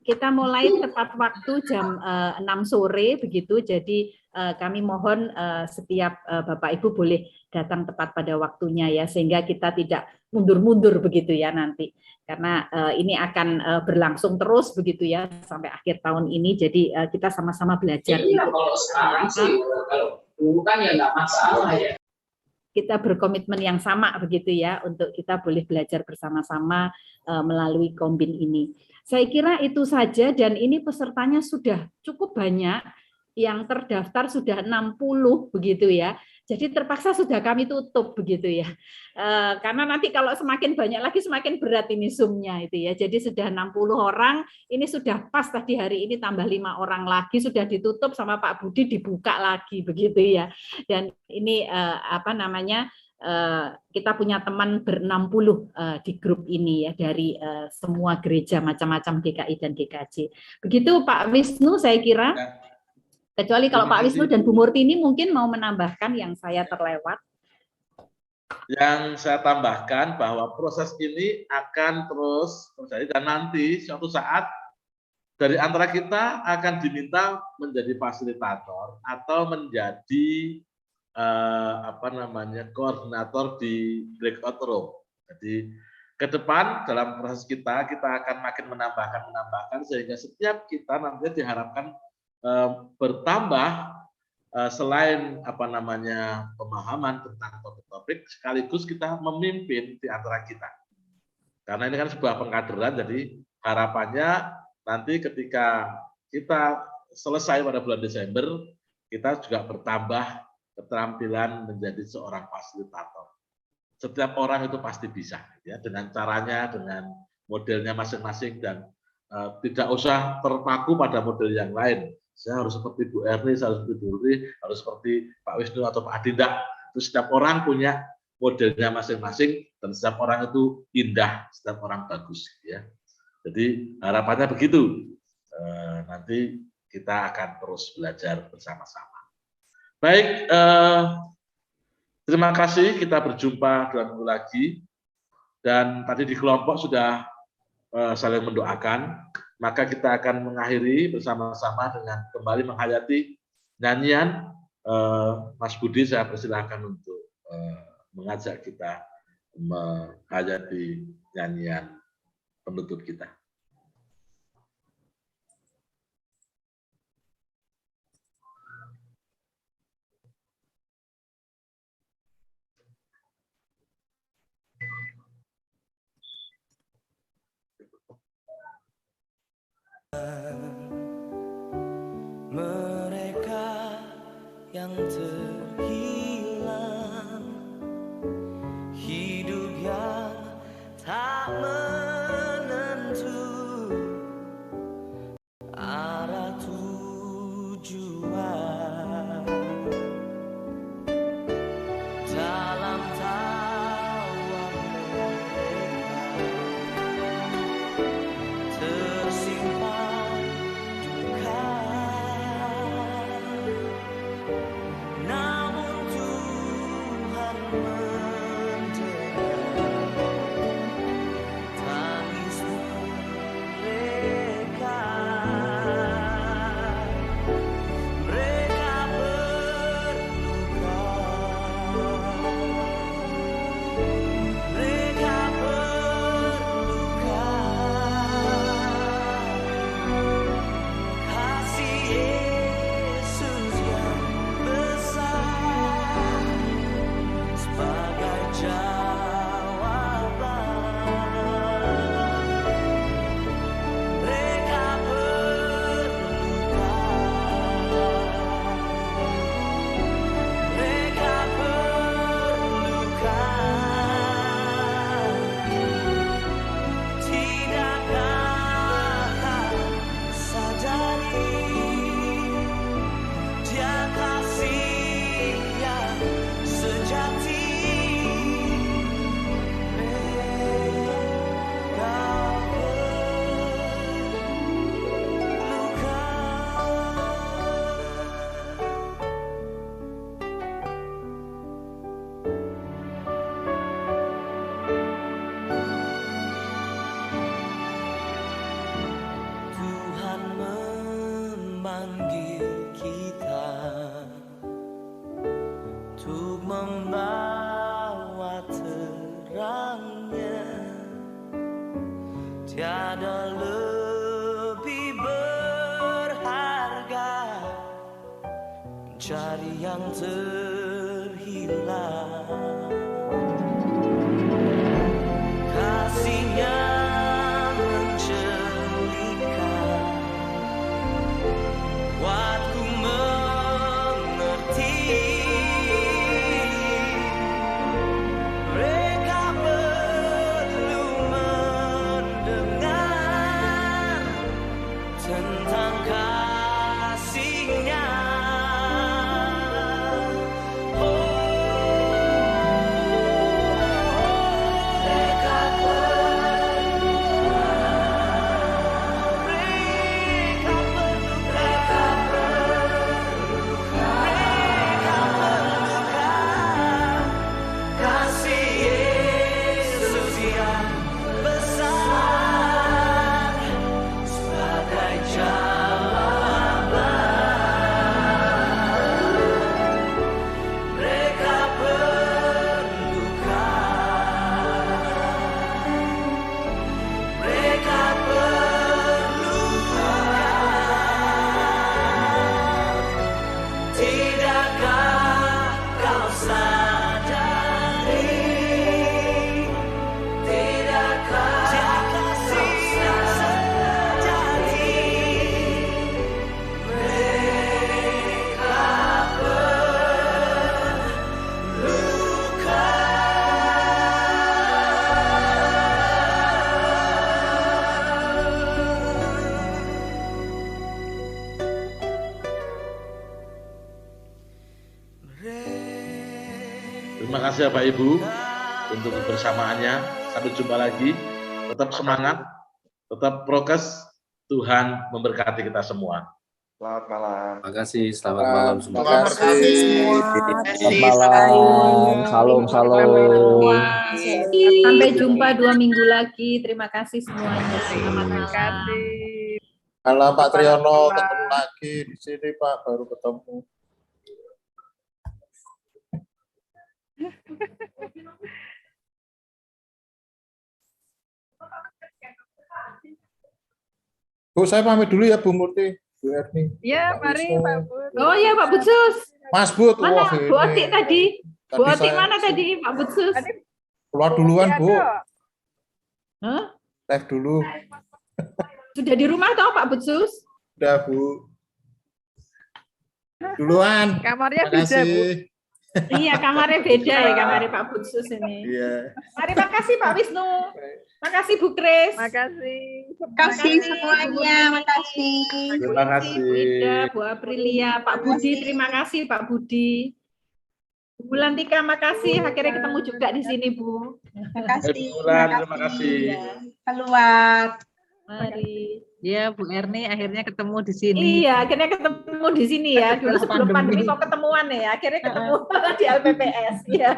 Kita mulai tepat waktu jam 6 sore begitu. Jadi kami mohon setiap Bapak Ibu boleh datang tepat pada waktunya ya, sehingga kita tidak mundur-mundur begitu ya nanti. Karena ini akan berlangsung terus begitu ya sampai akhir tahun ini. Jadi kita sama-sama belajar. Iya, kalau sekarang sih kalau dulu kan ya nggak masalah ya. Kita berkomitmen yang sama begitu ya, untuk kita boleh belajar bersama-sama melalui Kombin ini. Saya kira itu saja, dan ini pesertanya sudah cukup banyak, yang terdaftar sudah 60 begitu ya. Jadi terpaksa sudah kami tutup begitu ya. Karena nanti kalau semakin banyak lagi semakin berat ini Zoom-nya itu ya. Jadi sudah 60 orang, ini sudah pas tadi hari ini tambah 5 orang lagi, sudah ditutup sama Pak Budi, dibuka lagi begitu ya. Dan ini kita punya teman ber-60 di grup ini ya, dari semua gereja macam-macam DKI dan GKJ. Begitu Pak Wisnu saya kira. Kecuali kalau Pak Wisnu dan Bu Murti ini mungkin mau menambahkan yang saya terlewat. Yang saya tambahkan bahwa proses ini akan terus terjadi, dan nanti suatu saat dari antara kita akan diminta menjadi fasilitator atau menjadi koordinator di breakout room. Jadi ke depan dalam proses kita akan makin menambahkan sehingga setiap kita nanti diharapkan bertambah selain pemahaman tentang topik-topik, sekaligus kita memimpin di antara kita. Karena ini kan sebuah pengkaderan, jadi harapannya nanti ketika kita selesai pada bulan Desember, kita juga bertambah keterampilan menjadi seorang fasilitator. Setiap orang itu pasti bisa, ya, dengan caranya, dengan modelnya masing-masing, dan tidak usah terpaku pada model yang lain. Saya harus seperti Bu Erni, saya harus seperti Bu Ruri, harus seperti Pak Wisnu atau Pak Adinda. Itu setiap orang punya modelnya masing-masing, dan setiap orang itu indah, setiap orang bagus. Ya. Jadi harapannya begitu. Nanti kita akan terus belajar bersama-sama. Baik, terima kasih. Kita berjumpa 2 minggu lagi. Dan tadi di kelompok sudah saling mendoakan. Maka kita akan mengakhiri bersama-sama dengan kembali menghayati nyanyian, Mas Budi saya persilahkan untuk mengajak kita menghayati nyanyian penutup kita. Mereka yang terhilang, hidup yang tak menentu, arah tujuan, dalam tawa mereka tersimpan duka. Namun Tuhan mendengar tangis mereka. Mereka berluka. Mereka berluka. Kasih Yesus yang besar sebagai jawaban. Mereka berluka. Mereka berluka. Tidakkah kau sadari Dia kasih yang sejati? Tuhan memanggil kita untuk membawa terangnya. Tiada lebih berharga mencari yang terhilang. Kasih-Nya mencelikan, buatku mengerti. Mereka perlu mendengar tentang kasih-Nya. Kasih Yesus yang besar sebagai jawaban. Mereka berluka. Mereka berluka. Tidakkah kau sadari? Tidakkah kasih sejati? Mereka berluka. Terima kasih Bapak Ibu untuk kebersamaannya. Sampai jumpa lagi. Tetap semangat, tetap prokes. Tuhan memberkati kita semua. Selamat malam. Terima kasih. Selamat malam semua. Terima kasih. Selamat malam. Salam, salam. Sampai jumpa 2 minggu lagi. Terima kasih semuanya. Terima kasih. Kalau Pak Triyono ketemu lagi di sini Pak, baru ketemu. Bu, saya pamit dulu ya Bu Murti, Bu Erni. Ya, mari Pak Bud. Oh ya Pak Butsus. Mas Bud, Mana wah, Bu Otik ini. tadi? Bu Tadi Otik saya- mana tadi Pak Butsus? Keluar duluan Bu, Hah? live dulu. Sudah di rumah toh Pak Butsus? Udah Bu. Duluan. Kamarnya Makasih. beda, Bu. Iya, kamarnya beda ya, kamarnya Pak Butsus ini. Iya. Mari, makasih Pak Wisnu. Makasih Bu Kris. Makasih. Makasih semuanya, makasih. Terima kasih. Bu Ida, Bu Aprilia, Pak Budi, terima kasih Pak Budi. Bu Lantika, makasih. Akhirnya ketemu juga di sini, Bu. Makasih. Terima kasih. Keluar. Mari. Ya, Bu Erni akhirnya ketemu di sini. Iya, akhirnya ketemu di sini ya. Dulu sebelum pandemi mau ketemuan ya. Akhirnya ketemu di LPPS. Ya.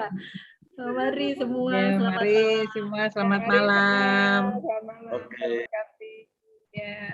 Mari semua. Ya, Selamat mari semua selamat malam. Oke. Ya.